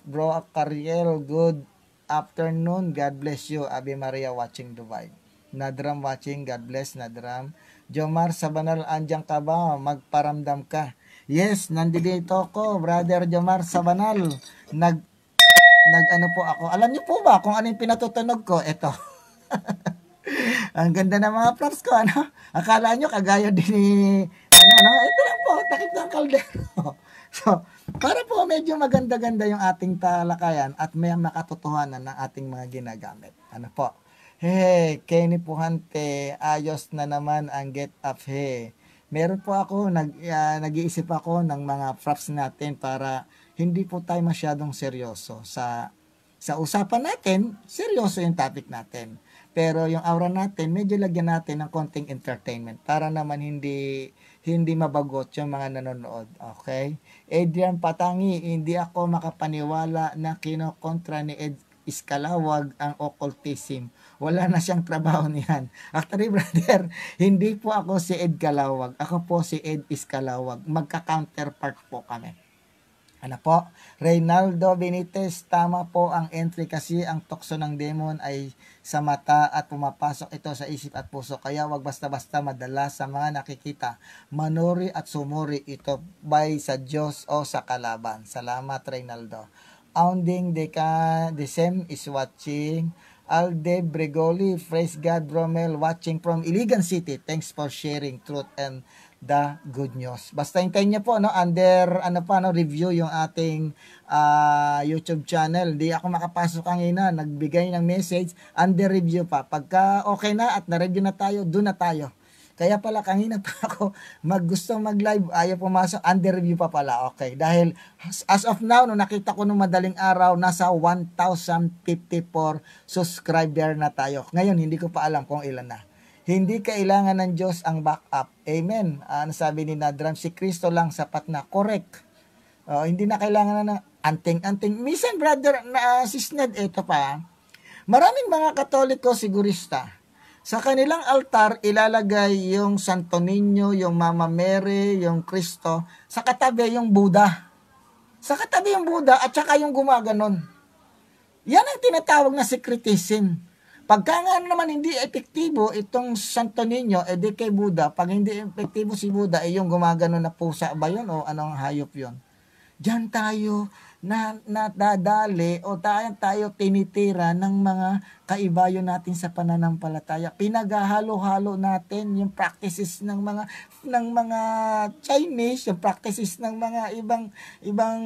bro Cariel, good afternoon. God bless you. Ave Maria watching Dubai. Nadram watching. God bless, Nadram. Jomar Sabanal, andyan ka ba? Magparamdam ka. Yes, nandito ako, Brother Jomar Sabanal. Ano po ako. Alam niyo po ba kung ano yung pinatutunog ko? Ito. Ang ganda ng mga props ko, ano? Akala nyo kagaya din ni, ito lang po, takip ng kaldero. So, para po medyo maganda-ganda yung ating talakayan at may makatotohanan ng ating mga ginagamit. Ano po? Hey, Kenny Puhante, ayos na naman ang get up, he. Meron po ako, nag-iisip ako ng mga props natin para hindi po tayo masyadong seryoso. Sa usapan natin, seryoso yung topic natin. Pero yung aura natin, medyo lagyan natin ng konting entertainment para naman hindi mabagot yung mga nanonood. Okay? Adrian Patangi, hindi ako makapaniwala na kinokontra ni Ed Iskalawag ang occultism. Wala na siyang trabaho niyan. Actually, brother, hindi po ako si Ed Kalawag. Ako po si Ed Iskalawag. Magka-counterpart po kami. Ano po? Reynaldo Benitez, tama po ang entry kasi ang tukso ng demon ay sa mata at pumapasok ito sa isip at puso. Kaya wag basta-basta madala sa mga nakikita. Manuri at sumuri ito by sa Diyos o sa kalaban. Salamat, Reynaldo. Aunding Desem is watching. Alde Bregoli, praise God, Bromel, watching from Iligan City. Thanks for sharing truth and the good news. Basta hintayin niyo po, under, review yung ating YouTube channel. Di ako makapasok kanina, nagbigay ng message, under review pa. Pagka okay na at na-review na tayo, doon na tayo. Kaya pala, kanina pa ako gusto mag-live, ayaw pumasok, under review pa pala. Okay, dahil as of now, nung nakita ko nung madaling araw, nasa 1,054 subscriber na tayo. Ngayon, hindi ko pa alam kung ilan na. Hindi kailangan ng Diyos ang backup. Amen. Ano sabi ni Nadram, si Kristo lang sapat na. Correct. Hindi na kailangan na anting-anting. Minsan, brother, sis Ned, ito pa. Maraming mga Katoliko sigurista. Sa kanilang altar, ilalagay yung Santo Niño, yung Mama Mary, yung Kristo. Sa katabi, yung Buddha. Sa katabi yung Buddha at saka yung gumaganon. Yan ang tinatawag na secretism. Pagka nga naman hindi epektibo itong Santo Niño, edi kay Buddha. Pag hindi epektibo si Buddha, yung gumaganon na pusa ba yun o anong hayop yun? Diyan tayo na nadadali o tayo tinitira ng mga kaibayo natin sa pananampalataya. Pinaghahalo-halo natin yung practices ng mga Chinese, yung practices ng mga ibang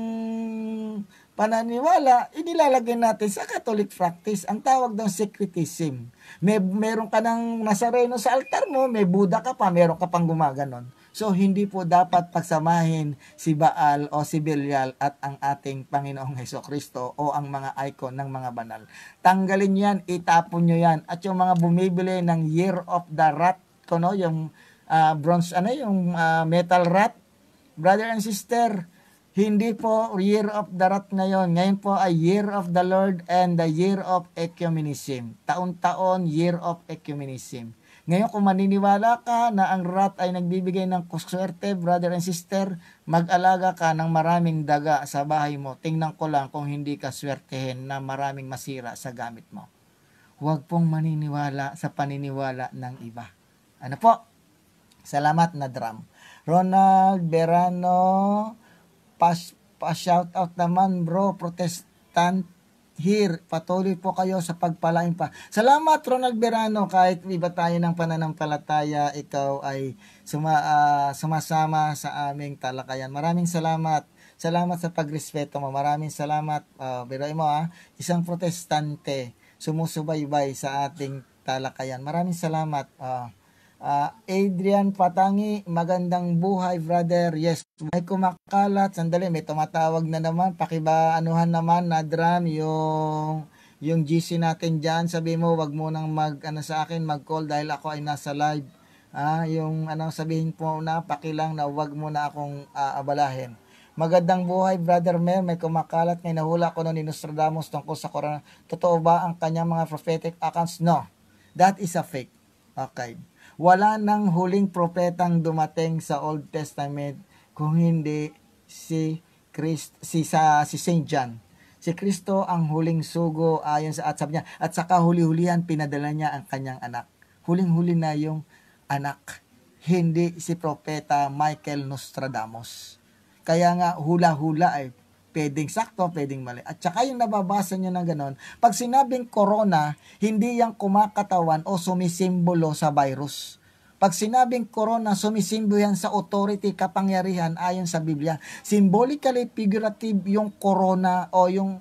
pananiwala, inilalagay natin sa Catholic practice. Ang tawag doon syncretism. Meron ka ng Nazareno sa altar mo, may Buddha ka pa, meron ka pang gumaganon. So, hindi po dapat pagsamahin si Baal o si Belial at ang ating Panginoong Hesukristo o ang mga icon ng mga banal. Tanggalin yan, itapon nyo yan. At yung mga bumibili ng Year of the Rat, yung bronze, yung metal rat, brother and sister, hindi po Year of the Rat ngayon. Ngayon po ay Year of the Lord and the Year of Ecumenism. Taon-taon, Year of Ecumenism. Ngayon kung maniniwala ka na ang rat ay nagbibigay ng swerte, brother and sister, mag-alaga ka ng maraming daga sa bahay mo. Tingnan ko lang kung hindi ka swertehin na maraming masira sa gamit mo. Huwag pong maniniwala sa paniniwala ng iba. Ano po? Salamat na drum. Ronald Berano, pa-shoutout naman bro, Protestant here. Patuloy po kayo sa pagpalain pa. Salamat Ronald Berano, kahit iba tayo ng pananampalataya, ikaw ay sumasama sa aming talakayan. Maraming salamat. Salamat sa pagrespeto mo. Maraming salamat. Biruin mo isang protestante sumusubaybay sa ating talakayan. Maraming salamat. Adrian Patangi, magandang buhay brother. Yes, may kumakalat. Sandali, may tumatawag na naman. Pakibaanuhan naman na drum yung GC natin dyan. Sabi mo, wag mo nang sa akin, mag-call dahil ako ay nasa live. Sabihin po na, pakilang na wag mo na akong abalahin. Magandang buhay brother Mer, may kumakalat. May nahula ko ni Nostradamus tungkol sa corona. Totoo ba ang kanyang mga prophetic accounts? No, that is a fake. Okay. Wala nang huling propetang dumating sa Old Testament kung hindi si Saint John. Si Kristo ang huling sugo ayon sa sabi niya, at saka huli-hulihan pinadala niya ang kanyang anak. Huling-huli na yung anak, hindi si propeta Michael Nostradamus. Kaya nga hula-hula ay pwedeng sakto, pwedeng mali. At saka yung nababasa nyo ng ganon, pag sinabing corona, hindi yung kumakatawan o sumisimbolo sa virus. Pag sinabing corona, sumisimbolo yan sa authority, kapangyarihan ayon sa Biblia. Symbolically figurative yung corona o yung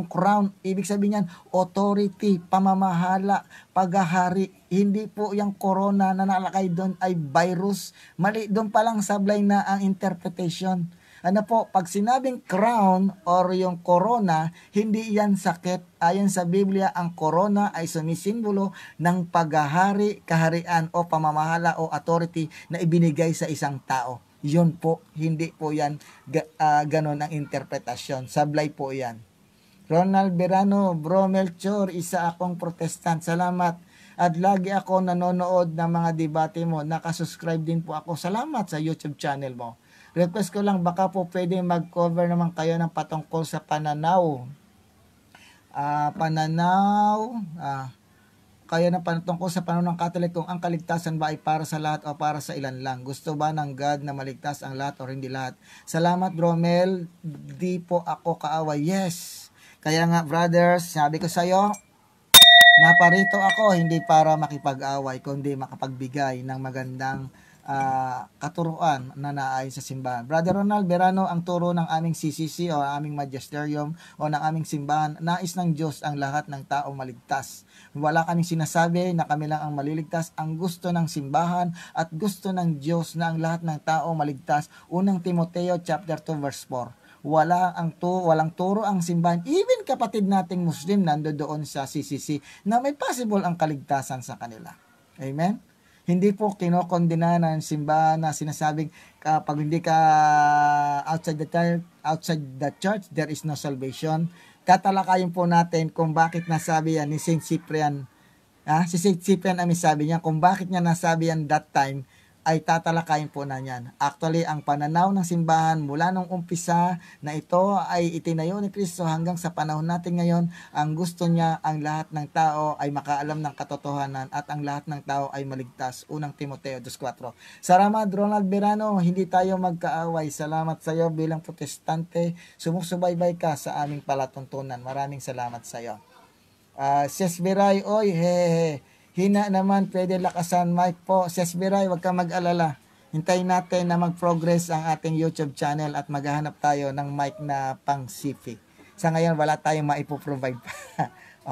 crown. Ibig sabihin yan, authority, pamamahala, paghahari. Hindi po yung corona na nakalakay doon ay virus. Mali, doon palang sablay na ang interpretation. Pag sinabing crown or yung corona, hindi yan sakit. Ayon sa Biblia, ang corona ay sumisimbolo ng paghahari, kaharian o pamamahala o authority na ibinigay sa isang tao. Yun po, hindi po yan ganon ang interpretasyon. Sablay po yan. Ronald Berano, Bro Melchor, isa akong protestant. Salamat. At lagi ako nanonood ng mga debate mo. Nakasubscribe din po ako. Salamat sa YouTube channel mo. Request ko lang, baka po pwede mag-cover naman kayo ng patungkol sa pananaw. Kayo na patungkol sa pananaw ng Catholic kung ang kaligtasan ba ay para sa lahat o para sa ilan lang. Gusto ba ng God na maligtas ang lahat o hindi lahat? Salamat Bromel, di po ako kaaway. Yes. Kaya nga brothers, sabi ko sa'yo, naparito ako hindi para makipag-away, kundi makapagbigay ng magandang katuruan na naayon sa simbahan. Brother Ronald Berano, ang turo ng aming CCC o aming magisterium o ng aming simbahan, nais ng Diyos ang lahat ng tao maligtas. Wala kaming sinasabi na kami lang ang maliligtas. Ang gusto ng simbahan at gusto ng Diyos na ang lahat ng tao maligtas. Unang Timoteo chapter 2 verse 4. Walang turo ang simbahan, even kapatid nating Muslim nandoon sa CCC na may possible ang kaligtasan sa kanila. Amen? Hindi po kinokondena ng simbahan na sinasabing pag hindi ka outside the church, there is no salvation. Tatalakayin po natin kung bakit nasabi yan ni Saint Cyprian. Si Saint Cyprian ang sabi niya kung bakit niya nasabi yan that time ay tatalakayin po na yan. Actually, ang pananaw ng simbahan mula nung umpisa na ito ay itinayo ni Kristo hanggang sa panahon natin ngayon, ang gusto niya ang lahat ng tao ay makaalam ng katotohanan at ang lahat ng tao ay maligtas. Unang Timoteo 2:4. Salamat Ronald Berano, hindi tayo magkaaway. Salamat sa iyo bilang protestante, sumusubaybay ka sa aming palatuntunan. Maraming salamat sa iyo. Ses Biray, oy, hehehe. Hina naman, pwede lakasan mic po. Ses Biray, wag ka mag-alala. Hintayin natin na mag-progress ang ating YouTube channel at maghahanap tayo ng mic na pang sifi. Sa ngayon, wala tayong maipoprovide pa.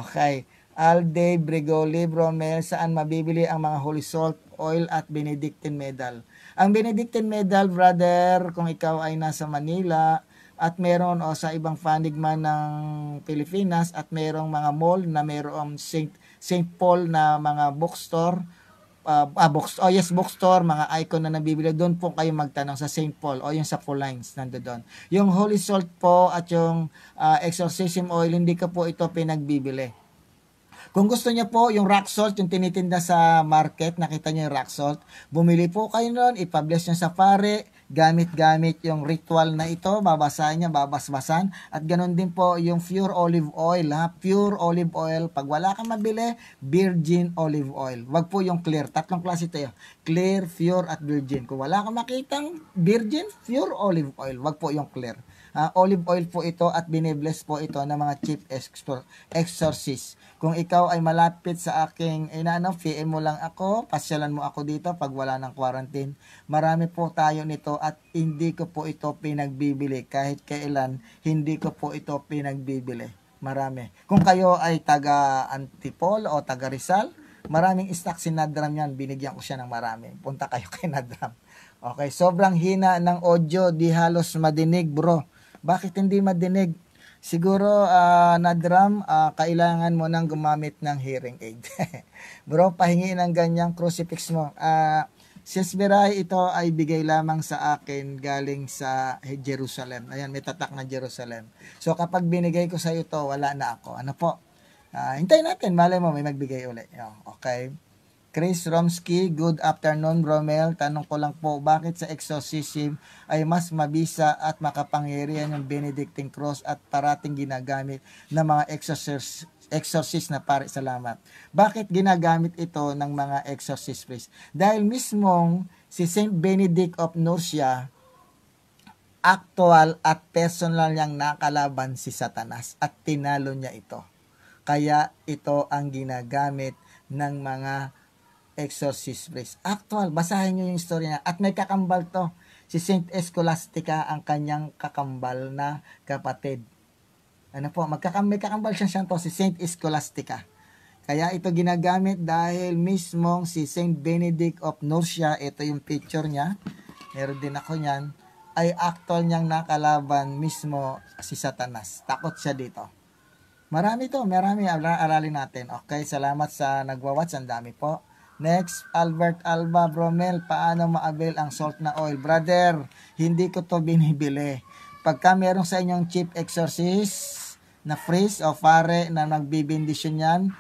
Okay. Alde Brigoli, Bromel, saan mabibili ang mga Holy Salt Oil at Benedictine Medal? Ang Benedictine Medal, brother, kung ikaw ay nasa Manila, at meron o sa ibang panig man ng Pilipinas at merong mga mall na merong St. Paul na mga bookstore, bookstore, mga icon na nabibili, doon po kayo magtanong sa St. Paul o yung sa Pauline's, nando doon. Yung Holy Salt po at yung exorcism oil, hindi ko po ito pinagbibili. Kung gusto niyo po yung rock salt, yung tinitinda sa market, nakita niyo yung rock salt, bumili po kayo noon, ipabless niyo sa pare, gamit-gamit yung ritual na ito, babasahin niya, babasbasan, at ganun din po yung pure olive oil, ha? Pure olive oil, pag wala kang mabili, virgin olive oil. Wag po yung clear, tatlong klase ito, clear, pure, at virgin. Kung wala kang makitang virgin, pure olive oil, wag po yung clear. Olive oil po ito at binibless po ito ng mga chief exorcist. Kung ikaw ay malapit sa aking PM mo lang ako, pasyalan mo ako dito pag wala ng quarantine. Marami po tayo nito at hindi ko po ito pinagbibili. Kahit kailan, hindi ko po ito pinagbibili. Marami. Kung kayo ay taga Antipolo o taga Rizal, maraming stock si Nadram yan. Binigyan ko siya ng marami. Punta kayo kay Nadram. Okay, sobrang hina ng audio, di halos madinig, bro. Bakit hindi madinig? Siguro, Nadram, kailangan mo nang gumamit ng hearing aid. Bro, pahingi ng ganyang crucifix mo. Sis Biray, ito ay bigay lamang sa akin galing sa Jerusalem. Ayan, may tatak na Jerusalem. So, kapag binigay ko sa iyo to, wala na ako. Ano po? Hintayin natin, malay mo, may magbigay ulit. Okay. Chris Romsky, good afternoon, Bromel. Tanong ko lang po, bakit sa exorcism ay mas mabisa at makapangyarihan yung Benedictine Cross at parating ginagamit ng mga exorcist na pare? Salamat. Bakit ginagamit ito ng mga exorcist priest? Dahil mismong si Saint Benedict of Nursia, actual at personal niyang nakalaban si Satanas at tinalo niya ito. Kaya ito ang ginagamit ng mga exorcist priest. Actual, basahin nyo yung story niya. At may kakambal to. Si Saint Scholastica ang kanyang kakambal na kapatid. Ano po, may kakambal siya to, si Saint Scholastica. Kaya ito ginagamit dahil mismong si Saint Benedict of Nursia, ito yung picture niya, meron din ako niyan, ay actual niyang nakalaban mismo si Satanas. Takot siya dito. Marami aralin natin. Okay, salamat sa nagwa-watch, ang dami po. Next, Albert Alba, Bromel, paano ma-avail ang salt na oil? Brother, hindi ko to binibili. Pagka meron sa inyong chief exorcist na priest o pare na nagbibindisyon yan,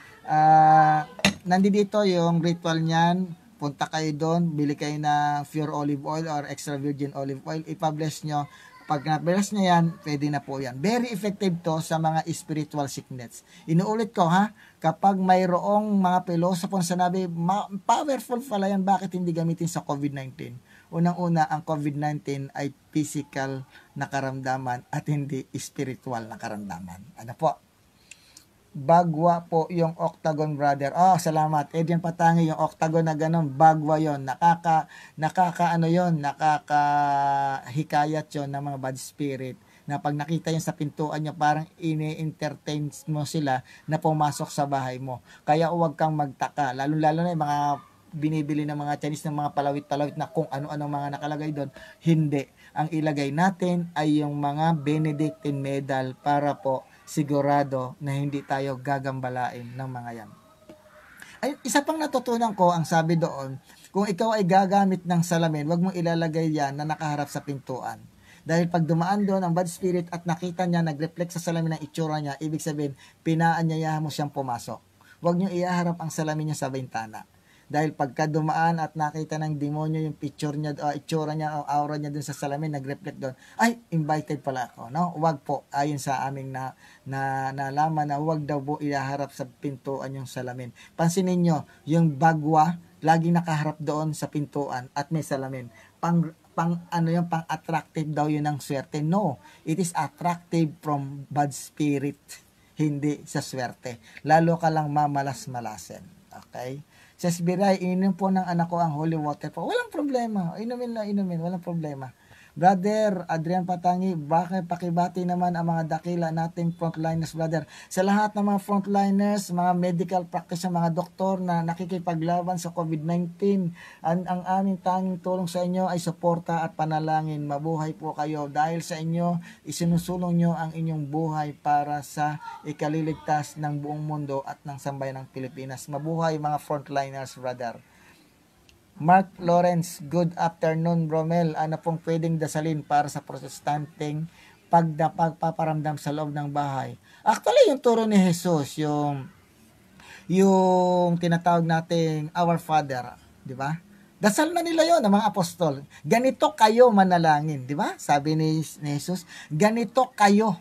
nandito yung ritual niyan, punta kayo doon, bili kayo ng pure olive oil or extra virgin olive oil, ipabless nyo. Pag na-bless nyo yan, pwede na po yan. Very effective to sa mga spiritual sickness. Inuulit ko ha, kapag mayroong mga pilosopong sanabi, powerful pala yan, bakit hindi gamitin sa COVID-19? Unang-una, ang COVID-19 ay physical na karamdaman at hindi spiritual na karamdaman. Ano po? Bagwa po yung octagon, brother. Salamat. Adrian Patangi, yung octagon na ganun, bagwa yon. Nakakahikayat yon ng mga bad spirit. Na pag nakita yun sa pintuan nyo, parang ini-entertain mo sila na pumasok sa bahay mo. Kaya huwag kang magtaka. Lalo-lalo na yung mga binibili ng mga Chinese ng mga palawit-palawit na kung ano-ano mga nakalagay doon. Hindi. Ang ilagay natin ay yung mga Benedictine medal para po sigurado na hindi tayo gagambalain ng mga yan. Ay, isa pang natutunan ko, ang sabi doon, kung ikaw ay gagamit ng salamin, wag mong ilalagay yan na nakaharap sa pintuan. Dahil pag dumaan doon ang bad spirit at nakita niya, nag-reflect sa salamin ng itsura niya, ibig sabihin, pinaanyayahan mo siyang pumasok. Wag niyo iharap ang salamin niya sa bintana. Dahil pagka dumaan at nakita ng demonyo yung picture niya, itsura niya, o aura niya dun sa salamin, nag-reflect doon, ay, invited pala ako, no? Huwag po, ayon sa aming nalaman na huwag daw po iharap sa pintuan yung salamin. Pansinin nyo, yung bagwa, laging nakaharap doon sa pintuan at may salamin. Pang attractive daw yun ng swerte. No, it is attractive from bad spirit, hindi sa swerte. Lalo ka lang mamalas-malasin. Okay? Sa Biray, ininom po ng anak ko ang holy water po. Walang problema. Inumin, walang problema. Brother Adrian Patangi, bakit pakibati naman ang mga dakila nating frontliners, brother. Sa lahat ng mga frontliners, mga medical practitioner, mga doktor na nakikipaglaban sa COVID-19, ang aming tanging tulong sa inyo ay suporta at panalangin. Mabuhay po kayo. Dahil sa inyo, isinusulong nyo ang inyong buhay para sa ikaliligtas ng buong mundo at ng sambayan ng Pilipinas. Mabuhay mga frontliners, brother. Mark Lawrence, good afternoon, Bromel. Ano pong pwedeng dasalin para sa protestanteng pagpaparamdam sa loob ng bahay? Actually, yung turo ni Jesus, yung tinatawag nating Our Father, di ba? Dasal na nila yon ng mga apostol. Ganito kayo manalangin, di ba? Sabi ni Jesus, ganito kayo.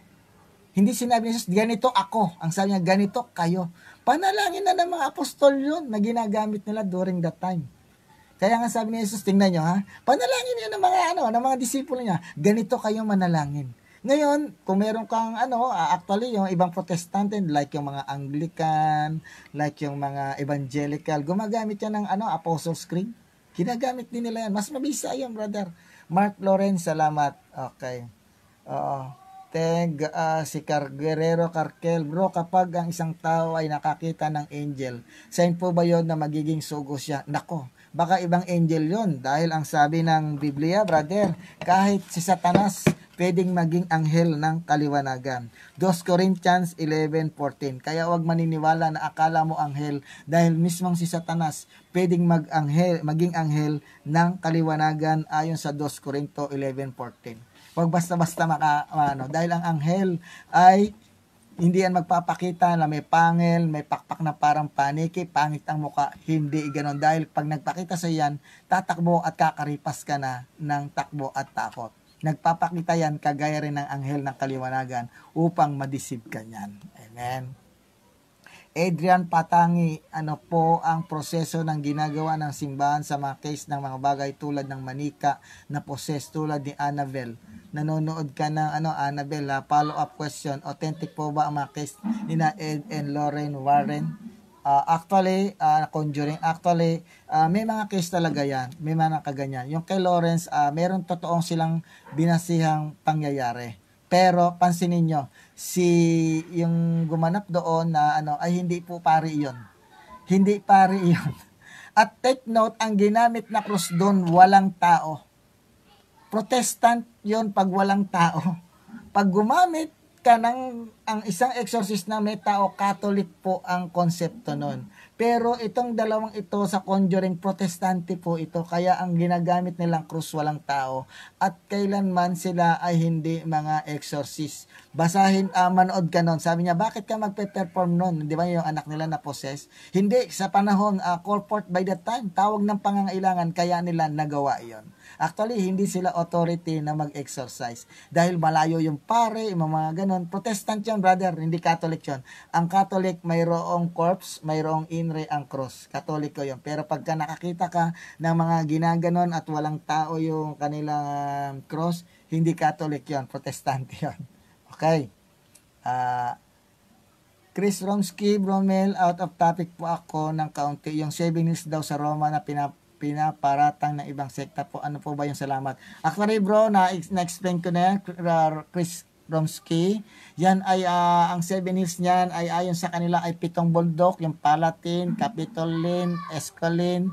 Hindi sinabi ni Jesus, ganito ako. Ang sabi niya, ganito kayo. Panalangin na ng mga apostol yun na ginagamit nila during that time. Kaya nga sabi ni Jesus, tingnan nyo ha, panalangin yun ng mga disipulo niya, ganito kayo manalangin. Ngayon, kung meron kang actually yung ibang protestante, like yung mga Anglican, like yung mga evangelical, gumagamit yan ng Apostles' Creed. Ginagamit din nila yan. Mas mabisa yan, brother. Mark Lawrence, salamat. Okay. Si Guerrero Carkel, bro, kapag ang isang tao ay nakakita ng angel, sign po ba yun na magiging sugo siya? Nako, baka ibang angel yon, dahil ang sabi ng Biblia, brother, kahit si Satanas pwedeng maging anghel ng kaliwanagan. 2 Corinthians 11:14. Kaya wag maniniwala na akala mo anghel, dahil mismong si Satanas pwedeng maging anghel ng kaliwanagan ayon sa 2 Corinto 11:14. Wag basta-basta dahil ang anghel ay hindi yan magpapakita na may pangil, may pakpak na parang paniki, pangit ang muka. Hindi ganon. Dahil pag nagpakita sa yan, tatakbo at kakaripas ka na ng takbo at takot. Nagpapakita yan kagaya rin ng anghel ng kaliwanagan upang madisib ka niyan. Amen. Adrian Patangi, ano po ang proseso ng ginagawa ng simbahan sa mga case ng mga bagay tulad ng manika na poses tulad ni Annabelle? Nanonood ka ng Annabelle, follow-up question, authentic po ba ang mga case ni Ed and Lorraine Warren? Conjuring, may mga case talaga yan, may mga kaganyan. Yung kay Lawrence, meron totoong silang binasihang pangyayari. Pero pansinin nyo, yung gumanap doon na ay hindi po pari iyon. Hindi pari iyon. At take note, ang ginamit na krus doon, walang tao. Protestant yon pag walang tao. Pag gumamit ka ang isang exorcist na may tao, Catholic po ang konsepto nun. Pero itong dalawang ito sa Conjuring, Protestante po ito. Kaya ang ginagamit nilang krus walang tao. At kailanman sila ay hindi mga exorcist. Basahin, manood ka nun. Sabi niya, bakit ka magpe-perform nun? Di ba yung anak nila na possess? Hindi, sa panahon, call forth by that time. Tawag ng pangangailangan, kaya nila nagawa iyon. Actually, hindi sila authority na mag-exorcise. Dahil malayo yung pare, yung mga ganon. Protestant yun, brother, hindi Catholic yun. Ang Catholic, mayroong corpse, mayroong inre ang cross. Catholic ko yun. Pero pagka nakakita ka ng mga ginaganon at walang tao yung kanilang cross, hindi Catholic yun, Protestante yun. Okay. Chris Romsky, Bromel, out of topic po ako ng kaunti. Yung 7 years daw sa Roma na pinaparatang ng ibang sekta po. Ano po ba yung salamat? Actually bro, na-explain ko na yan, Chris Romsky. Yan ay, ang 7 hills niyan ay ayon sa kanila ay 7 bundok, yung Palatine, Capitoline, Esquiline.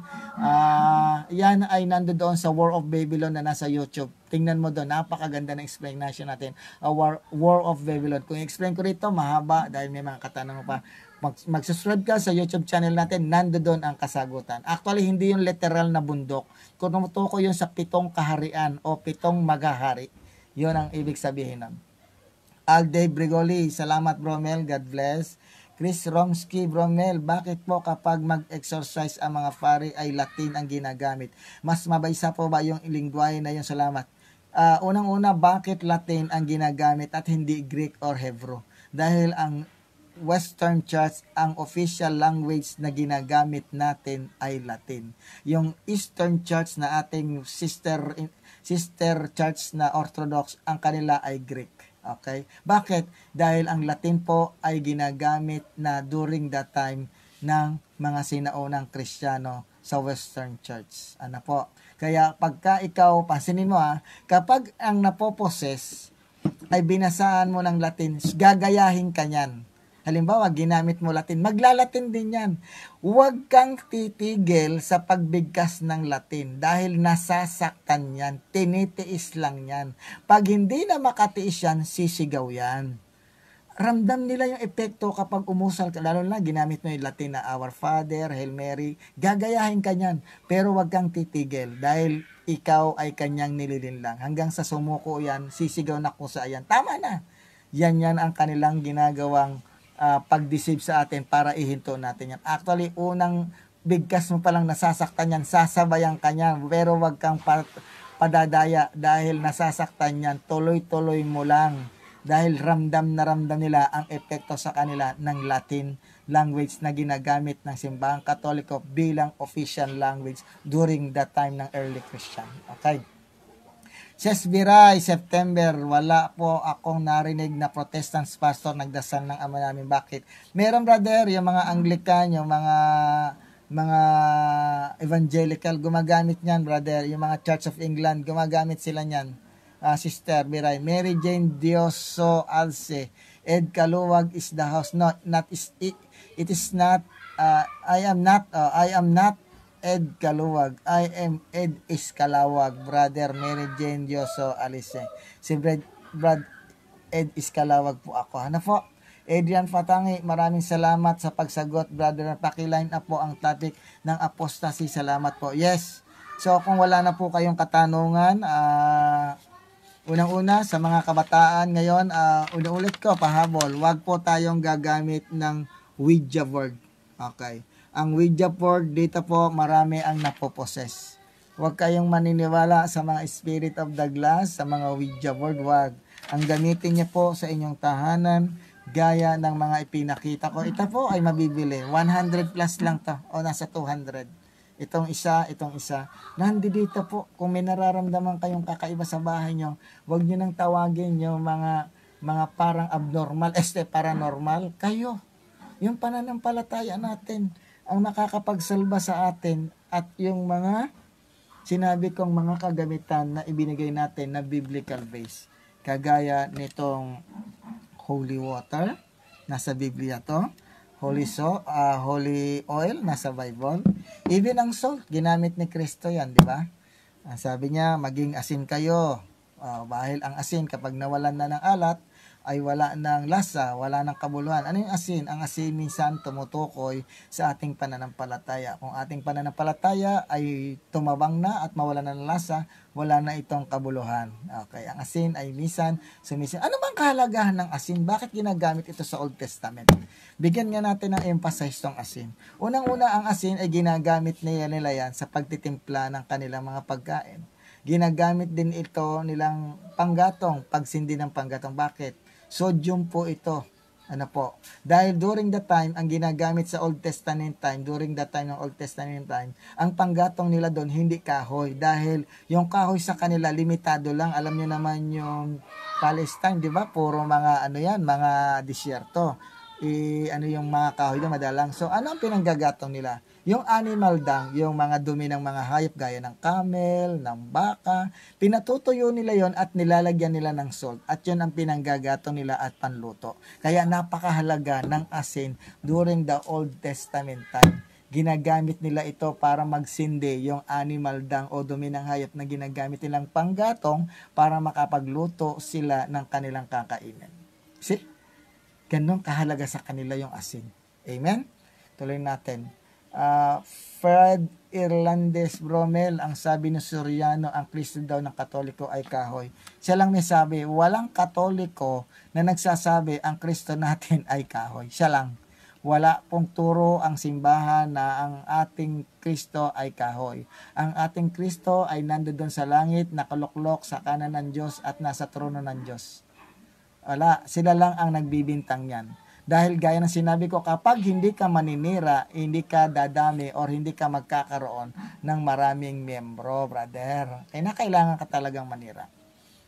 Yan ay nandoon sa War of Babylon na nasa YouTube. Tingnan mo doon, napakaganda ng explanation natin. War of Babylon. Kung i-explain ko rito, mahaba dahil may mga katanungan pa. Mag-subscribe ka sa YouTube channel natin, nandoon ang kasagutan. Actually, hindi yung literal na bundok. Kung tumutuko yun sa 7 kaharian o 7 maghahari, yun ang ibig sabihin nun. Alday Brigoli, salamat Bromel, God bless. Chris Romsky Bromel, bakit po kapag mag-exercise ang mga pari ay Latin ang ginagamit? Mas mabaysa po ba yung lingwahe na yun? Salamat. Unang-una, bakit Latin ang ginagamit at hindi Greek or Hebrew? Dahil ang Western Church, ang official language na ginagamit natin ay Latin. Yung Eastern Church na ating sister church na Orthodox, ang kanila ay Greek. Okay? Bakit? Dahil ang Latin po ay ginagamit na during that time ng mga sinaunang Kristiyano sa Western Church. Ano po? Kaya pagka ikaw, pansinin mo kapag ang napoposes ay binasaan mo ng Latin, gagayahin ka niyan. Halimbawa, ginamit mo Latin, maglalatin din yan. Huwag kang titigil sa pagbigkas ng Latin dahil nasasaktan yan. Tinitiis lang yan. Pag hindi na makatiis yan, sisigaw yan. Ramdam nila yung epekto kapag umusal ka. Lalo na, ginamit mo yung Latin na Our Father, Hail Mary. Gagayahin ka yan. Pero huwag kang titigil dahil ikaw ay kanyang nililinlang. Hanggang sa sumuko yan, sisigaw na kusa yan. Tama na. Yan ang kanilang ginagawang pag-deceive sa atin para ihinto natin yan. Actually, unang bigkas mo palang nasasaktan yan, sasabayan ka yan, pero wag kang padadaya dahil nasasaktan yan, tuloy-tuloy mo lang dahil ramdam nila ang epekto sa kanila ng Latin language na ginagamit ng simbahang Katoliko bilang official language during that time ng early Christian. Okay? Ses Biray, September, wala po akong narinig na Protestants pastor nagdasal ng ama namin. Bakit? Meron brother, yung mga Anglican, yung mga evangelical, gumagamit niyan brother. Yung mga Church of England, gumagamit sila niyan. Sister Biray, Mary Jane Dioso Alce, Ed Kaluwag is the house. No, not is it is not. I am not Ed Kaluwag. I am Ed Iskalawag, brother Mary Jane Dioso Alice. Si Brad Ed Iskalawag po ako. Ano po? Adrian Fatangi, maraming salamat sa pagsagot, brother. Pakiline na po ang topic ng apostasy. Salamat po. Yes. So, kung wala na po kayong katanungan, unang-una, sa mga kabataan ngayon, ulit ko, pahabol, wag po tayong gagamit ng Ouija board. Okay. Ang Ouija board, dito po marami ang napoposes. Huwag kayong maniniwala sa mga spirit of the glass, sa mga Ouija board, huwag. Ang gamitin niyo po sa inyong tahanan, gaya ng mga ipinakita ko. Ito po ay mabibili. 100 plus lang to, o nasa 200. Itong isa. Nandito po, kung may nararamdaman kayong kakaiba sa bahay nyo, huwag nyo nang tawagin yung mga parang abnormal, paranormal. Kayo, yung pananampalataya natin, ang makakapagsalba sa atin at yung mga sinabi kong mga kagamitan na ibinigay natin na biblical base. Kagaya nitong holy water, nasa Biblia to. Holy oil, nasa Bible. Even ang salt, ginamit ni Kristo yan, di ba? Sabi niya, maging asin kayo. Dahil ang asin, kapag nawalan na ng alat, ay wala ng lasa, wala ng kabuluhan. Ano yung asin? Ang asin minsan tumutukoy sa ating pananampalataya. Kung ating pananampalataya ay tumabang na at mawala na ng lasa, wala na itong kabuluhan. Okay, ang asin ay minsan sumisin. Ano bang kahalagahan ng asin? Bakit ginagamit ito sa Old Testament? Bigyan nga natin ng emphasis tong asin. Unang-una, ang asin ay ginagamit nila yan sa pagtitimpla ng kanilang mga pagkain. Ginagamit din ito nilang panggatong, pagsindi ng panggatong. Bakit? Sodium po ito. Ano po? Dahil during the time, ang ginagamit sa Old Testament time, ang panggatong nila doon, hindi kahoy. Dahil yung kahoy sa kanila, limitado lang. Alam nyo naman yung Palestine, di ba? Puro mga, mga disyerto. Yung mga kahoy na madalang. So, ano ang pinanggagatong nila? Yung animal dung, yung mga dumi ng mga hayop gaya ng camel, ng baka, pinatutuyo nila yon at nilalagyan nila ng salt. At yun ang pinanggagatong nila at panluto. Kaya napakahalaga ng asin during the Old Testament time. Ginagamit nila ito para magsindi yung animal dung o dumi ng hayop na ginagamit nilang panggatong para makapagluto sila ng kanilang kakainin. See? Ganun kahalaga sa kanila yung asin. Amen? Tuloy natin. Fred Irlandes Bromel, ang sabi ng Soriano, ang Kristo daw ng Katoliko ay kahoy. Siya lang may sabi, walang Katoliko na nagsasabi ang Kristo natin ay kahoy. Siya lang. Wala pong turo ang simbahan na ang ating Kristo ay kahoy. Ang ating Kristo ay nandoon sa langit, nakaluklok sa kanan ng Diyos at nasa trono ng Diyos. Wala, sila lang ang nagbibintang yan. Dahil gaya ng sinabi ko, kapag hindi ka maninira, hindi ka dadami or hindi ka magkakaroon ng maraming miyembro, brother. Kaya kailangan ka talagang manira.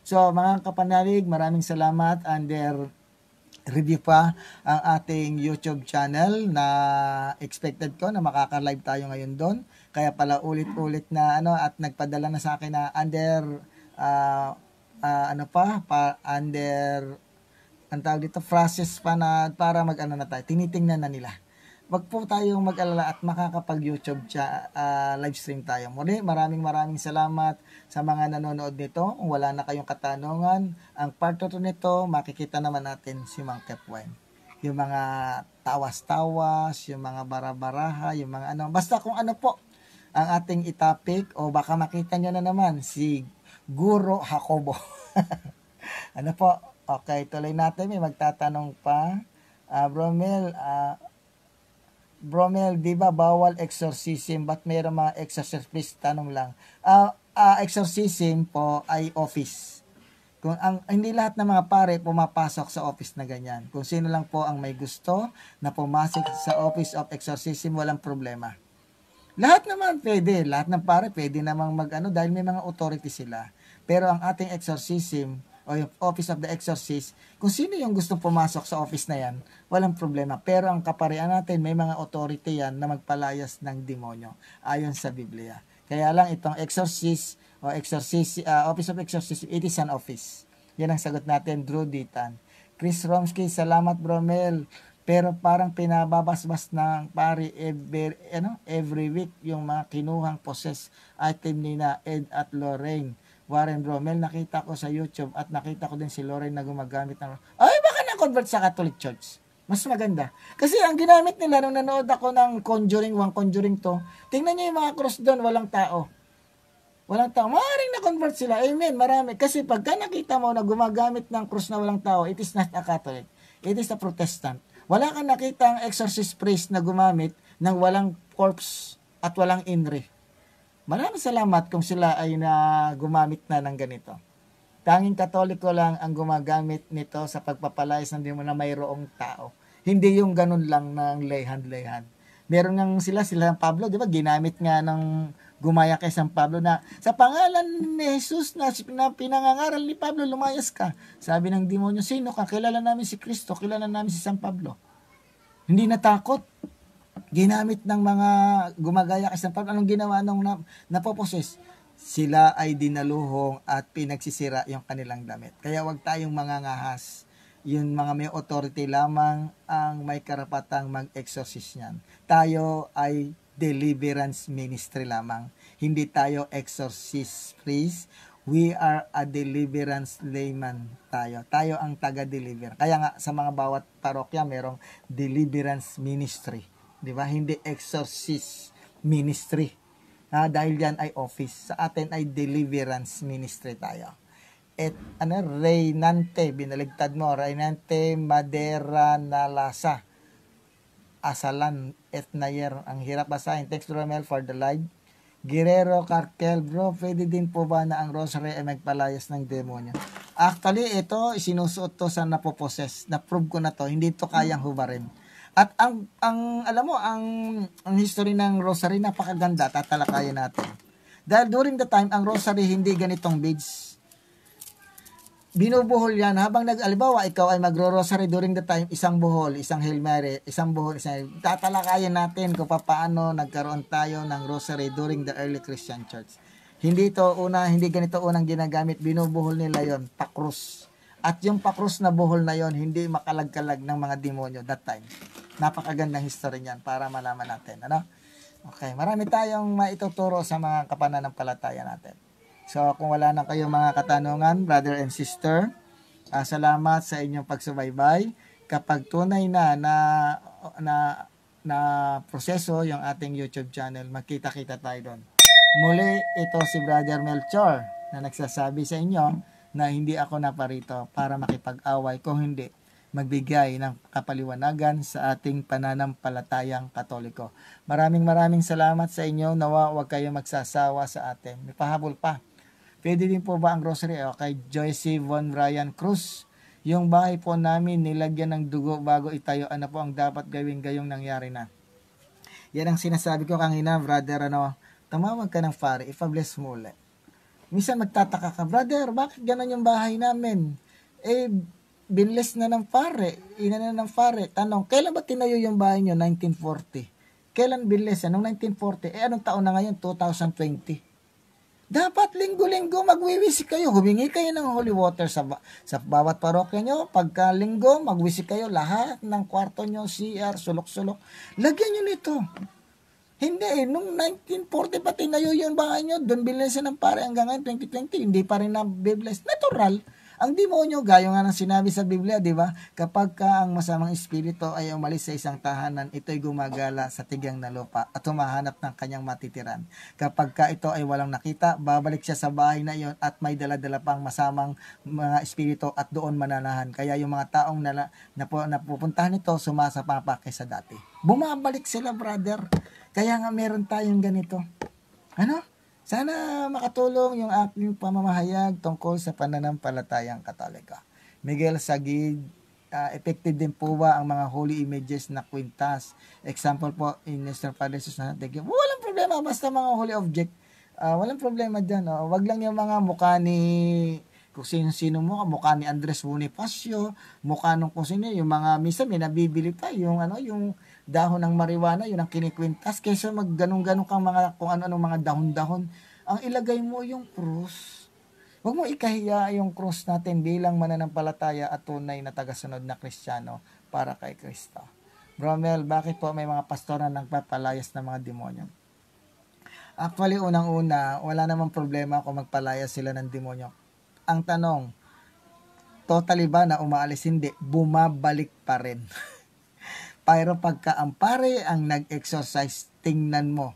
So, mga kapanalig, maraming salamat. Under review pa ang ating YouTube channel na expected ko na makaka-live tayo ngayon doon. Kaya pala ulit-ulit na at nagpadala na sa akin na under under ang tawag dito, process pa na para na tayo. Tinitingnan na nila. Wag po tayong mag-alala at makakapag-YouTube live stream tayo. Muli, maraming salamat sa mga nanonood nito. Kung wala na kayong katanungan, ang part 2 nito, makikita naman natin si Mang Kepwine. Yung mga tawas-tawas, yung mga bara-baraha, yung mga basta kung ano po ang ating itapik, o baka makita nyo na naman si Guro Jacobo. Ano po? Okay, tuloy natin. May magtatanong pa. Bromel, di ba bawal exorcism? Ba't mayroong mga exorcist? Please, tanong lang. Exorcism po ay office. Hindi lahat ng mga pare pumapasok sa office na ganyan. Kung sino lang po ang may gusto na pumasok sa office of exorcism, walang problema. Lahat naman pwede. Lahat ng pare pwede namang dahil may mga authority sila. Pero ang ating exorcism, o yung Office of the Exorcist, kung sino yung gustong pumasok sa office na yan, walang problema. Pero ang kaparian natin, may mga authority yan na magpalayas ng demonyo, ayon sa Biblia. Kaya lang itong exorcist, o Office of Exorcist, it is an office. Yan ang sagot natin, Drew Ditan. Chris Romsky, salamat Bromel. Pero parang pinababasbas ng pari every week yung mga kinuhang possess item ni na Ed at Lorraine. Warren Bromel, nakita ko sa YouTube at nakita ko din si Lorraine na gumagamit ng... Ay, baka na-convert sa Catholic Church. Mas maganda. Kasi ang ginamit nila nung nanood ako ng Conjuring 1, Conjuring 2, tingnan niyo yung mga cross doon, walang tao. Walang tao. Maaaring na-convert sila. Amen, marami. Kasi pagka nakita mo na gumagamit ng cross na walang tao, it is not a Catholic. It is a Protestant. Wala kang nakita ang exorcist priest na gumamit ng walang corpse at walang inri. Maraming salamat kung sila ay gumamit na ng ganito. Tanging Katoliko lang ang gumagamit nito sa pagpapalayas ng demonyo na mayroong tao. Hindi yung ganun lang ng layhan-layhan. Meron ng sila Pablo, di ba? Ginamit nga ng gumaya kay San Pablo na sa pangalan ni Jesus na pinangangaral ni Pablo, lumayas ka. Sabi ng demonyo, sino ka? Kilala namin si Kristo, kilala namin si San Pablo. Hindi natakot. Ginamit ng mga gumagaya kay San Pablo. Anong ginawa nung napoposes? Sila ay dinaluhong at pinagsisira yung kanilang damit. Kaya wag tayong mangangahas. Yung mga may authority lamang ang may karapatang mag-exorcist niyan. Tayo ay deliverance ministry lamang. Hindi tayo exorcist priest. We are a deliverance layman tayo. Tayo ang taga-deliver. Kaya nga sa mga bawat parokya merong deliverance ministry. Di ba? Hindi exorcist ministry. Dahil yan ay office. Sa atin ay deliverance ministry tayo. Reynante, binaligtad mo. Reynante Madera Nalasa. Asalan Nayer. Ang hirap basahin. Thanks Romel for the live. Guerrero Carkel, bro, pwede din po ba na ang rosary ay magpalayas ng demonyo? Actually, ito, isinusuot to sa napoposes. Na-prove ko na to. Hindi to kayang hubarin. At alam mo, ang history ng rosary, napakaganda. Tatalakayin natin. Dahil during the time, ang rosary hindi ganitong beads. Binubuhol yan. Habang alibawa, ikaw ay magro-rosary during the time, isang buhol, isang Hail Mary, isang buhol, tatalakayin natin kung paano nagkaroon tayo ng rosary during the early Christian church. Hindi ganito unang ginagamit, binubuhol nila yon, pakrus. At yung pakrus na buhol na yon, hindi makalag-kalag ng mga demonyo that time. Napakagandang history niyan para malaman natin. Okay, marami tayong maituturo sa mga kapananampalataya natin. So, kung wala na kayong mga katanungan, brother and sister, salamat sa inyong pagsubaybay. Kapag tunay na proseso yung ating YouTube channel, magkita-kita tayo doon. Muli, ito si Brother Melchor na nagsasabi sa inyo na hindi ako naparito para makipag-away. Kung hindi, magbigay ng kapaliwanagan sa ating pananampalatayang Katoliko. Maraming salamat sa inyo. Nawa huwag kayo magsasawa sa atin. May pahabol pa. Pwede din po ba ang grocery? Kay Joyce Von Ryan Cruz. Yung bahay po namin nilagyan ng dugo bago itayo. Ano po ang dapat gawin gayong nangyari na? Yan ang sinasabi ko kanina, brother, tumawag ka ng pare, ipa-bless mo ulit. Minsan magtataka ka, brother, bakit gano'n yung bahay namin? Binless na ng pare, inana ng pare. Tanong, kailan ba tinayo yung bahay nyo? 1940. Kailan binless? Anong 1940? Anong taon na ngayon? 2020. Dapat linggo-linggo magwiwisi kayo. Humingi kayo ng holy water sa bawat parokya nyo. Pagka linggo, magwisi kayo. Lahat ng kwarto nyo, CR, sulok-sulok. Lagyan nyo nito. Hindi, nung 1940 pa tinayo yung bahay nyo, doon binlesan ng pare hanggang ngayon, 2020, hindi pa rin na-bless. Natural. Ang demonyo, gaya nga ng sinabi sa Biblia, di ba? Kapag ka ang masamang espiritu ay umalis sa isang tahanan, ito'y gumagala sa tigyang na lupa at humahanap ng kanyang matitiran. Kapag ka ito ay walang nakita, babalik siya sa bahay na iyon at may dala-dala pang masamang mga espiritu at doon mananahan. Kaya yung mga taong napupuntahan ito, sumasapa kaysa dati. Bumabalik sila, brother. Kaya nga meron tayong ganito. Sana makatulong yung aking pamamahayag tungkol sa pananampalatayang Katoliko. Miguel Sagid, effective din po ba ang mga holy images na kwintas? Example po, in Nestor Padre Jesus na natin. Walang problema, basta mga holy object. Walang problema dyan. Wag lang yung mga mukha ni kung sino mo, mukha ni Andres Bonifacio, mukha nung kung sino, yung mga, minsan may nabibili pa, yung dahon ng marijuana, yun ang kinikwintas, kaysa magganong-ganong kang mga, kung ano mga dahon-dahon, ang ilagay mo yung krus. Huwag mo ikahiya yung krus natin bilang mananampalataya at tunay na tagasunod na Kristiyano para kay Kristo. Bromel, bakit po may mga pastor na nagpapalayas ng mga demonyo? Actually, unang-una, wala namang problema kung magpalayas sila ng demonyo. Ang tanong, totally ba na umaalis? Hindi, bumabalik pa rin. Pero pagka ang pare ang nag-exercise, tingnan mo,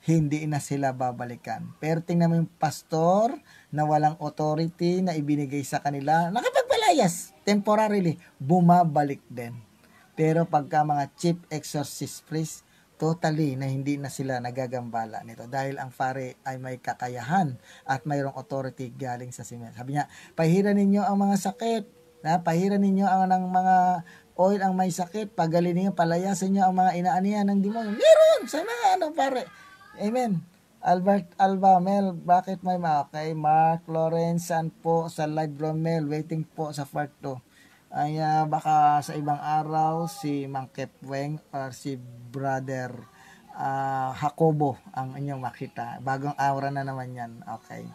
hindi na sila babalikan. Pero tingnan mo yung pastor na walang authority na ibinigay sa kanila, nakapagpalayas, temporarily, bumabalik din. Pero pagka mga chief exorcist priest, totally na hindi na sila nagagambala nito dahil ang pare ay may kakayahan at mayroong authority galing sa simbahan. Sabi niya, pahiran ninyo ang mga sakit, pahiran ninyo ang mga oil ang may sakit, pagalin ninyo, palayasin niyo ang mga inaanihan ng demonyo. Meron sa mga pare. Amen. Albert Alba, Mel, bakit may okay? Mark Lawrence, saan po sa live Mel, waiting po sa part 2. Ay baka sa ibang araw si Mang Kepweng or si Brother Jacobo ang inyong makita. Bagong aura na naman yan. Okay.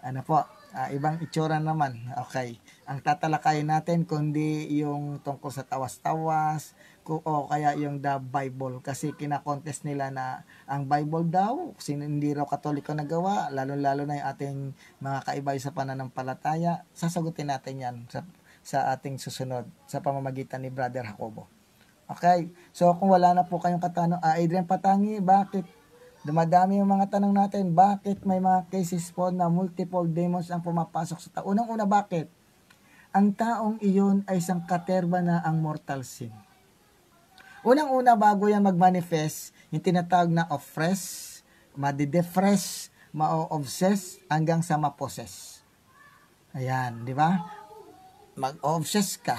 Ano po? Ibang itsura naman. Okay. Ang tatalakayin natin kundi yung tungkol sa tawas-tawas o kaya yung the Bible. Kasi kinakontest nila na ang Bible daw, hindi raw Katoliko nagawa, lalo-lalo na yung ating mga kaibay sa pananampalataya. Sasagutin natin yan sa ating susunod sa pamamagitan ni Brother Jacobo. Okay, so kung wala na po kayong katanong, Adrian Patangi, bakit dumadami yung mga tanong natin? Bakit may mga cases po na multiple demons ang pumapasok sa tao? Unang-una, bakit? Ang taong iyon ay isang katerba na ang mortal sin. Unang-una, bago yan mag-manifest, yung tinatawag na oppress, madidefresh, ma-obsess, hanggang sa ma-possess. Ayan, di ba? Mag-obsess ka.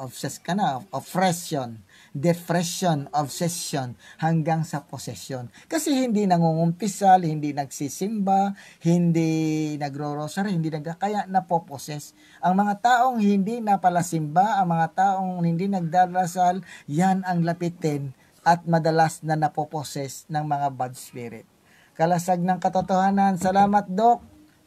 Obsess ka na. Oppression, depression, obsession, hanggang sa possession. Kasi hindi nangungumpisal, hindi nagsisimba, hindi nagro-rosary, kaya napoposes. Ang mga taong hindi napalasimba, ang mga taong hindi nagdarasal, yan ang lapitin at madalas na napoposes ng mga bad spirit. Kalasag ng katotohanan. Salamat, Doc.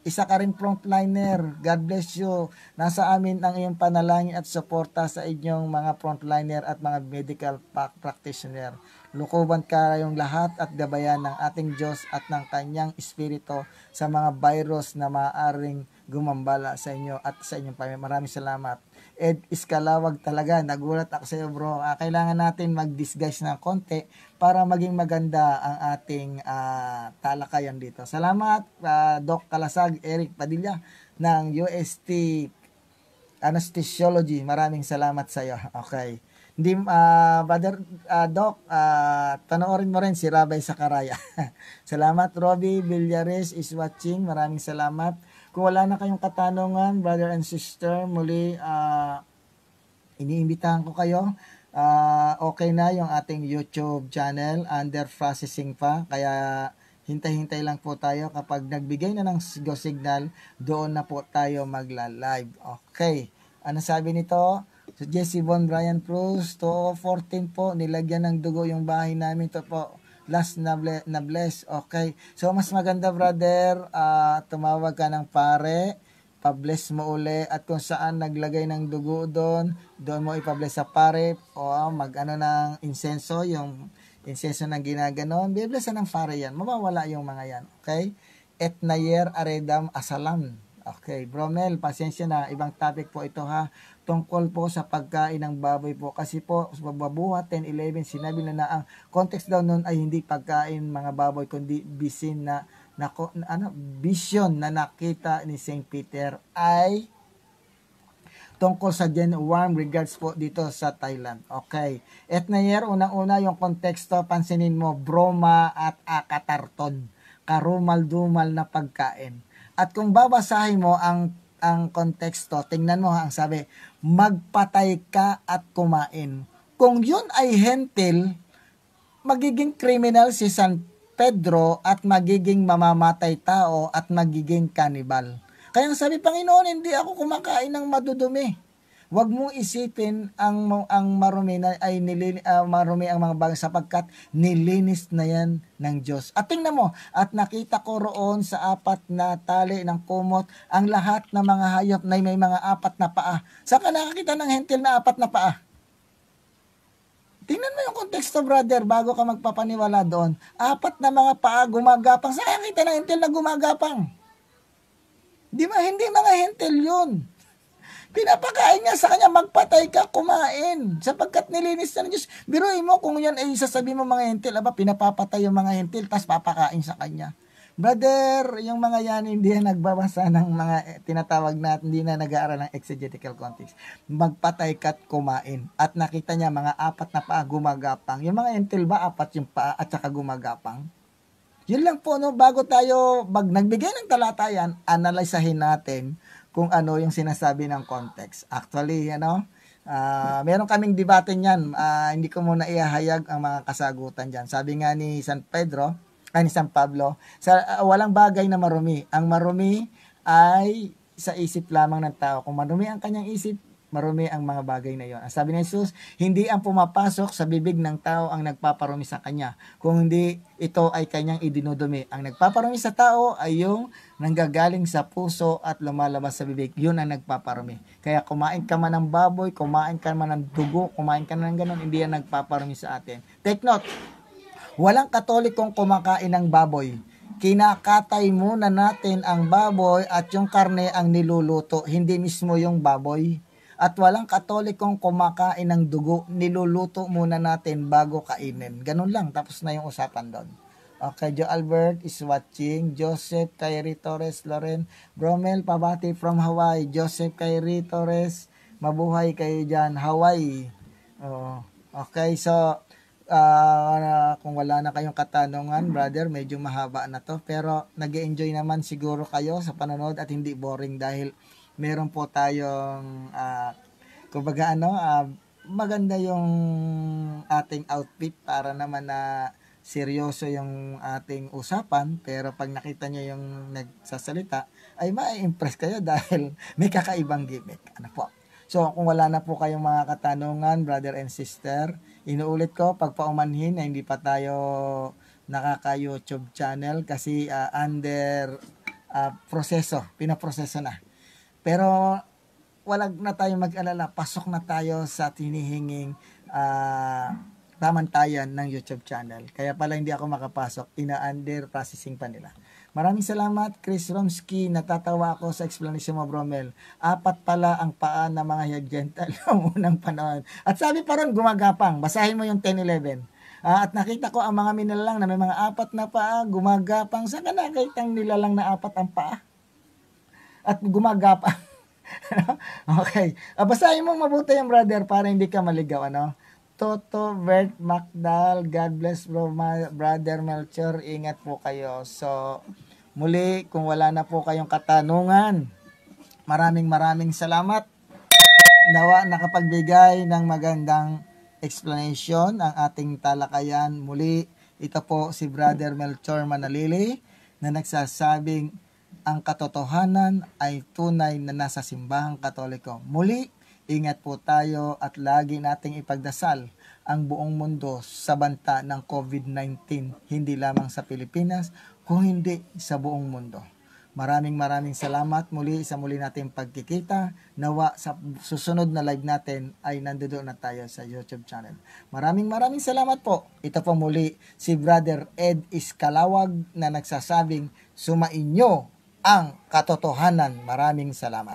Isa ka rin frontliner. God bless you. Nasa amin ang iyong panalangin at suporta sa inyong mga frontliner at mga medical practitioner. Lukuban ka yung lahat at gabayan ng ating Diyos at ng kanyang espiritu sa mga virus na maaaring gumambala sa inyo at sa inyong pamilya. Maraming salamat. Ed Iskalawag talaga. Nagulat ako sa iyo, bro. Kailangan natin mag-disguise ng konti para maging maganda ang ating talakayan dito. Salamat, Doc Kalasag, Eric Padilla ng UST Anesthesiology. Maraming salamat sa iyo. Okay. Hindi, Brother Doc, panoorin mo rin si Rabay Sakaraya. Salamat. Robbie Villares is watching. Maraming salamat. Kung wala na kayong katanungan, brother and sister, muli, iniimbitahan ko kayo. Okay na yung ating YouTube channel, under processing pa. Kaya hintay-hintay lang po tayo. Kapag nagbigay na ng go signal, doon na po tayo magla-live. Okay. Ano sabi nito? So, Jesse Von Brian Cruz, 2014 po, nilagyan ng dugo yung bahay namin. Ito po, last na bless. Okay. So, mas maganda, brother, tumawag ka ng pare, pa-bless mo uli, at kung saan naglagay ng dugo doon mo ipa-bless sa pare, o mag-ano ng insenso, yung insenso na ginaganon, biblessan ng pare yan. Mawawala yung mga yan. Okay. Etnayer Aredam Asalam. Okay, Bromel, pasensya na. Ibang topic po ito ha. Tungkol po sa pagkain ng baboy po. Kasi po, sa Babuhat 10:11, sinabi na ang context daw nun ay hindi pagkain mga baboy, kundi bisin vision na nakita ni St. Peter ay tungkol sa warm regards po dito sa Thailand. Okay. Etnayer, unang-una yung konteksto, pansinin mo, broma at akatarton. Karumal-dumal na pagkain. At kung babasahin mo ang konteksto, tingnan mo ang sabi, magpatay ka at kumain. Kung yun ay hentil, magiging criminal si San Pedro at magiging mamamatay tao at magiging cannibal. Kaya sabi, Panginoon, hindi ako kumakain ng madudumi. Huwag mong isipin ang marumi na ay marumi ang mga bagay sapagkat nilinis na yan ng Diyos. At tingnan mo, at nakita ko roon sa 4 na tali ng kumot ang lahat ng mga hayop na may mga 4 na paa. Saan ka nakakita ng hentil na 4 na paa? Tingnan mo yung konteksto, brother, bago ka magpapaniwala doon. 4 na mga paa gumagapang. Saan kita ng hentil na gumagapang? Hindi mga hentil yun. Pinapakain niya sa kanya, magpatay ka, kumain. Sapagkat nilinis na ng Diyos. Biruin mo kung yan ay sasabihin mo mga hentil, pinapapatay yung mga hentil, tapos papakain sa kanya. Brother, yung mga yan, hindi na nagbabasa ng mga tinatawag natin, hindi na nag-aaral ng exegetical context. Magpatay ka at kumain. At nakita niya mga 4 na paa gumagapang. Yung mga hentil ba, 4 yung paa at saka gumagapang? Yun lang po, no? Bago tayo nagbigay ng talatayan, analysahin natin kung ano yung sinasabi ng context. Actually, meron kaming debate niyan. Hindi ko muna ihahayag ang mga kasagutan diyan. Sabi nga ni San Pablo, walang bagay na marumi. Ang marumi ay sa isip lamang ng tao. Kung marumi ang kanyang isip, marumi ang mga bagay na yon. Ang sabi ni Jesus, hindi ang pumapasok sa bibig ng tao ang nagpaparumi sa kanya. Kung hindi, ito ay kanyang idinudumi. Ang nagpaparumi sa tao ay yung nanggagaling sa puso at lumalabas sa bibig. Yun ang nagpaparumi. Kaya kumain ka man ng baboy, kumain ka man ng dugo, kumain ka man ng ganun, hindi yan nagpaparumi sa atin. Take note, walang Katolikong kumakain ng baboy. Kinakatay muna natin ang baboy at yung karne ang niluluto, hindi mismo yung baboy. At walang Katolikong kumakain ng dugo, niluluto muna natin bago kainin. Ganun lang, tapos na yung usapan doon. Okay, Joe Albert is watching. Joseph Kyrie Torres, Loren Bromel, pabati from Hawaii. Joseph Kyrie Torres, mabuhay kayo dyan, Hawaii. Okay, so kung wala na kayong katanungan, brother, medyo mahaba na to. Pero nag-enjoy naman siguro kayo sa panonood at hindi boring dahil meron po tayong kumbaga maganda yung ating outfit para naman na seryoso yung ating usapan, pero pag nakita nyo yung nagsasalita ay ma-impress kayo dahil may kakaibang gimmick. Ano po? So kung wala na po kayong mga katanungan, brother and sister, inuulit ko, pagpaumanhin na hindi pa tayo nakaka-YouTube channel kasi under pinaproseso na. Pero wala na tayong mag-alala, pasok na tayo sa tinihinging pamantayan ng YouTube channel. Kaya pala hindi ako makapasok, ina-under processing pa nila. Maraming salamat, Chris Romsky. Natatawa ako sa explanation mo, Bromel. 4 pala ang paa ng mga Yagyental noong unang panahon. At sabi pa ron, gumagapang. Basahin mo yung 10:11. At nakita ko ang mga minalang na may mga 4 na paa, gumagapang. Saan ka nakita ang nilalang na 4 ang paa? At gumagapang. Okay. Basahin mo mabuti yung brother para hindi ka maligaw, ano? Toto, Bert, Macdal, God bless bro, brother Melchor, ingat po kayo. So, muli, kung wala na po kayong katanungan, maraming salamat. Nawa nakapagbigay ng magandang explanation ang ating talakayan. Muli, ito po si Brother Melchor Manalili na nagsasabing ang katotohanan ay tunay na nasa simbahang Katoliko. Muli, ingat po tayo at lagi nating ipagdasal ang buong mundo sa banta ng COVID-19, hindi lamang sa Pilipinas, kung hindi sa buong mundo. Maraming salamat muli sa muli nating pagkikita. Nawa sa susunod na live natin ay nandoon na tayo sa YouTube channel. Maraming salamat po. Ito po muli si Brother Ed Iskalawag na nagsasabing sumainyo ang katotohanan. Maraming salamat.